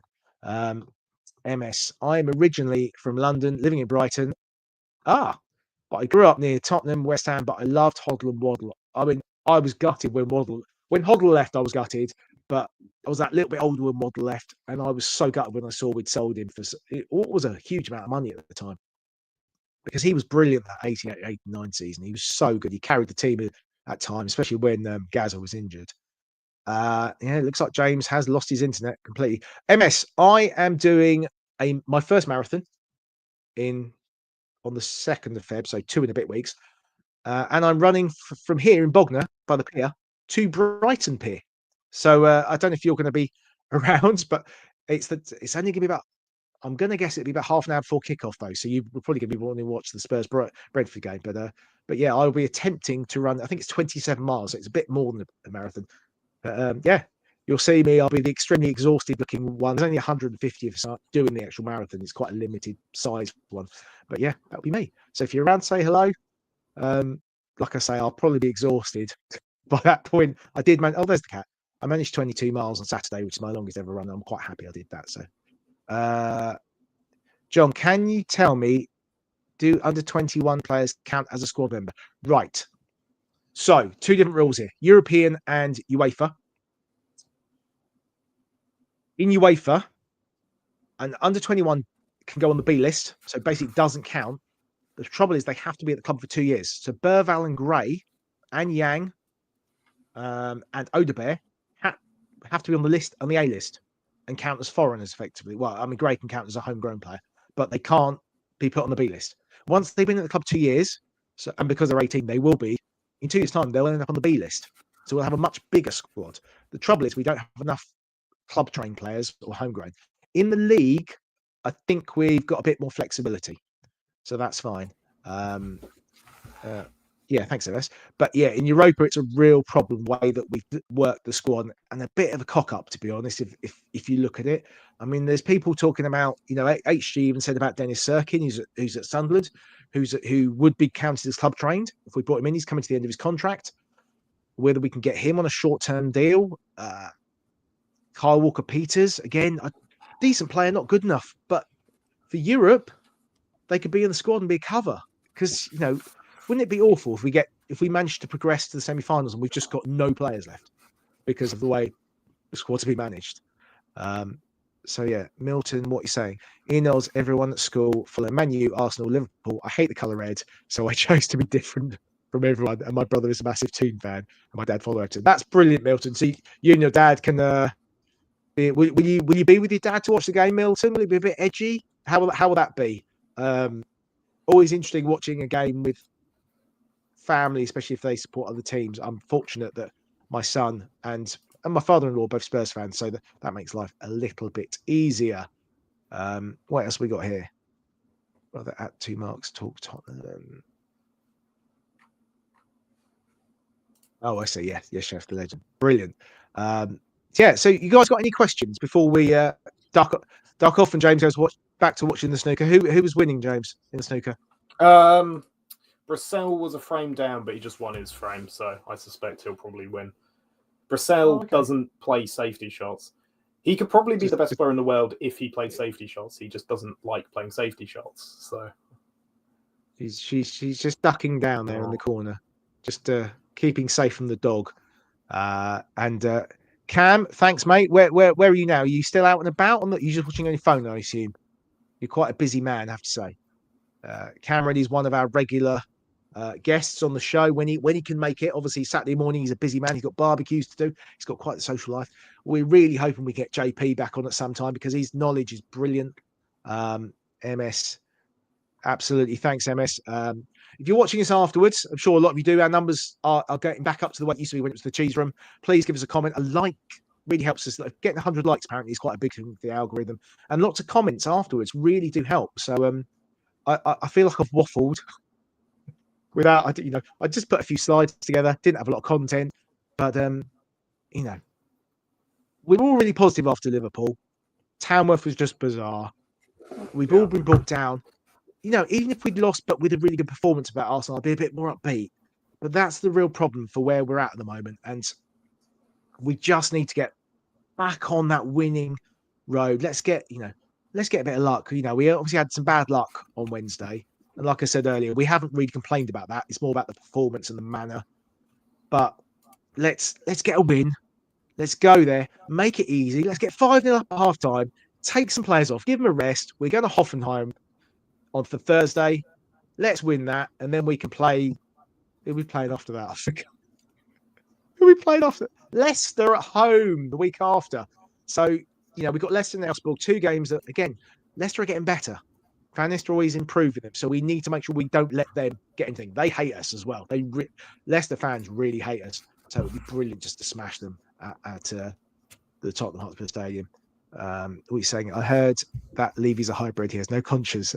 MS. I'm originally from London, living in Brighton. But I grew up near Tottenham, West Ham, but I loved Hoddle and Waddle. I mean, I was gutted when Hoddle left, I was gutted, but I was that little bit older when Waddle left, and I was so gutted when I saw we'd sold him for what was a huge amount of money at the time, because he was brilliant that 88-89 season. He was so good. He carried the team at that time, especially when Gazza was injured. It looks like James has lost his internet completely. MS, I am doing my first marathon on the 2nd of Feb, so 2 and a bit weeks. And I'm running from here in Bognor by the pier to Brighton Pier. So I don't know if you're going to be around, but it's only going to be about, I'm going to guess it'll be about half an hour before kickoff though. So you're probably going to be wanting to watch the Spurs Brentford game. But yeah, I'll be attempting to run, I think it's 27 miles. So it's a bit more than a marathon. Yeah, you'll see me. I'll be the extremely exhausted looking one. There's only 150 of us doing the actual marathon. It's quite a limited size one. But yeah, that'll be me. So if you're around, say hello. Like I say, I'll probably be exhausted by that point. I did there's the cat. I managed 22 miles on Saturday, which is my longest ever run. I'm quite happy I did that. So John, can you tell me, do under 21 players count as a squad member? Right. So, two different rules here, European and UEFA. In UEFA, an under 21 can go on the B list, so basically it doesn't count. The trouble is they have to be at the club for 2 years. So Burval and Gray and Yang and Odebear have to be on the list, on the A list, and count as foreigners effectively. Well, I mean, Gray can count as a homegrown player, but they can't be put on the B list. Once they've been at the club 2 years, and because they're 18, they will be, in 2 years' time, they'll end up on the B list. So we'll have a much bigger squad. The trouble is we don't have enough club trained players or homegrown. In the league, I think we've got a bit more flexibility. So that's fine. Yeah, thanks, MS. But yeah, in Europa, it's a real problem way that we've worked the squad, and a bit of a cock up, to be honest. If you look at it, I mean, there's people talking about, HG even said about Dennis Sirkin, who's at Sunderland, who would be counted as club trained if we brought him in. He's coming to the end of his contract. Whether we can get him on a short term deal. Kyle Walker Peters, again, a decent player, not good enough, but for Europe, they could be in the squad and be a cover. Because wouldn't it be awful if we managed to progress to the semi-finals and we've just got no players left because of the way the squad to be managed? So yeah, Milton, what you're saying? Emails everyone at school follow Man U, Arsenal, Liverpool. I hate the colour red, so I chose to be different from everyone. And my brother is a massive Toon fan, and my dad followed Everton. That's brilliant, Milton. So you and your dad can. Will you be with your dad to watch the game, Milton? Will it be a bit edgy? How will that be? Always interesting watching a game with family, especially if they support other teams. I'm fortunate that my son and my father-in-law are both Spurs fans, so that makes life a little bit easier. What else we got here? Brother at 2 marks, talk Tottenham. Oh, I see. Yes, Chef the legend. Brilliant. Yeah, so you guys got any questions before we duck off and James goes back to watching the snooker? Who was winning, James, in the snooker? Brissell was a frame down, but he just won his frame, so I suspect he'll probably win. Brissell doesn't play safety shots. He could probably be the best player in the world if he played safety shots. He just doesn't like playing safety shots. So she's just ducking down there in the corner, just keeping safe from the dog. And Cam, thanks, mate. Where are you now? Are you still out and about? Or not? You're just watching on your phone, I assume. You're quite a busy man, I have to say. Cameron is one of our regular guests on the show when he can make it. Obviously, Saturday morning he's a busy man. He's got barbecues to do. He's got quite the social life. We're really hoping we get JP back on at some time because his knowledge is brilliant. MS, absolutely. Thanks, MS. If you're watching us afterwards, I'm sure a lot of you do. Our numbers are getting back up to the way it used to be when it was the cheese room. Please give us a comment. A like really helps us. Getting 100 likes apparently is quite a big thing for the algorithm, and lots of comments afterwards really do help. So I feel like I've waffled without, I just put a few slides together, didn't have a lot of content, but we're all really positive after Liverpool. Tamworth was just bizarre. We've all been brought down. Even if we'd lost, but with a really good performance about Arsenal, I'd be a bit more upbeat. But that's the real problem for where we're at the moment. And we just need to get back on that winning road. Let's get a bit of luck. We obviously had some bad luck on Wednesday. And like I said earlier, we haven't really complained about that. It's more about the performance and the manner. But let's get a win. Let's go there. Make it easy. Let's get 5-0 up at half time. Take some players off. Give them a rest. We're going to Hoffenheim on for Thursday. Let's win that. And then we can play. Who we playing after that? I forgot. Who we playing after? Leicester at home the week after. So, we've got Leicester and Elfsborg, 2 games that, again, Leicester are getting better. Van Nistelrooy is improving them. So we need to make sure we don't let them get anything. They hate us as well. Leicester fans really hate us. So it would be brilliant just to smash them at the Tottenham Hotspur Stadium. What are you saying? I heard that Levy's a hybrid. He has no conscience.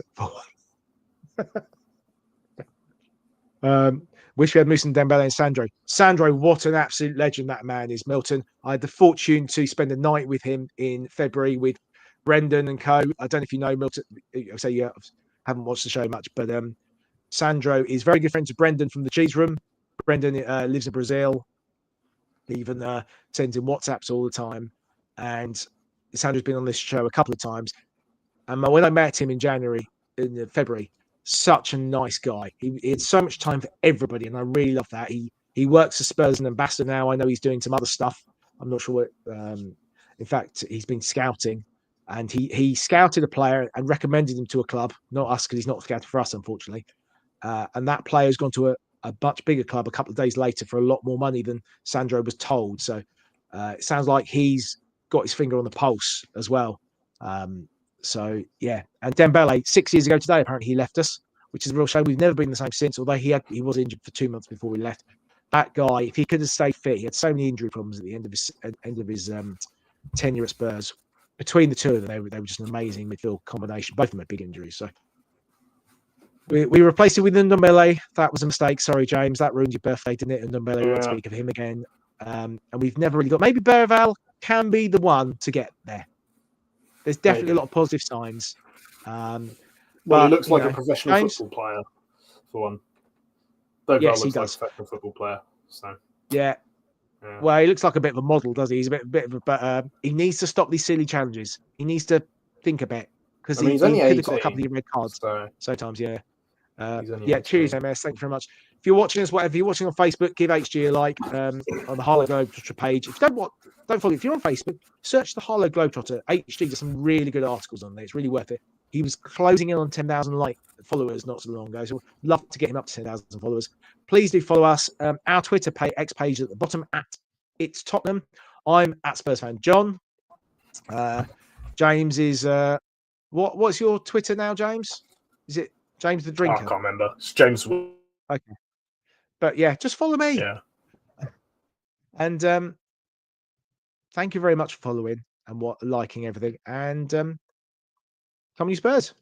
Wish we had Musa Dembele and Sandro. Sandro, what an absolute legend that man is, Milton. I had the fortune to spend a night with him in February with Brendan and co. I don't know if you know Milton. I say you haven't watched the show much, but Sandro is very good friends with Brendan from the Cheese Room. Brendan lives in Brazil. He even sends him WhatsApps all the time. And Sandro's been on this show a couple of times. And when I met him in February, such a nice guy. He had so much time for everybody, and I really love that. He works for Spurs as an ambassador now. I know he's doing some other stuff. I'm not sure what. In fact, he's been scouting, and he scouted a player and recommended him to a club, not us, because he's not scouted for us, unfortunately. And that player has gone to a much bigger club a couple of days later for a lot more money than Sandro was told. So it sounds like he's got his finger on the pulse as well. So yeah, and Dembele 6 years ago today, apparently he left us, which is a real shame. We've never been the same since. Although he was injured for 2 months before we left. That guy, if he could have stayed fit, he had so many injury problems at the end of his tenure at Spurs. Between the two of them, they were just an amazing midfield combination. Both of them had big injuries, so we replaced it with Ndombele. That was a mistake. Sorry, James. That ruined your birthday, didn't it? Ndombele, we won't speak of him again. And we've never really got. Maybe Berval can be the one to get there. There's definitely a lot of positive signs. Well, he looks like a professional football player, for one. Yes, he looks like does. a professional football player. So yeah. Well, he looks like a bit of a model, does he? He's a bit of a, but he needs to stop these silly challenges. He needs to think a bit because he could have got a couple of red cards. Sometimes, yeah. Cheers, MS. Thank you very much. If you're watching us, whatever, if you're watching on Facebook, give HG a like on the Harlow Globetrotter page. If you don't follow. If you're on Facebook, search the Harlow Globetrotter. HG does some really good articles on there. It's really worth it. He was closing in on 10,000 followers not so long ago. So we'd love to get him up to 10,000 followers. Please do follow us. Our Twitter X page at the bottom at It's Tottenham. I'm at Spurs Fan John. James is what's your Twitter now, James? Is it James the Drinker? I can't remember. It's James. Okay. But yeah, just follow me. Yeah. And thank you very much for following and liking everything. And come on, you Spurs.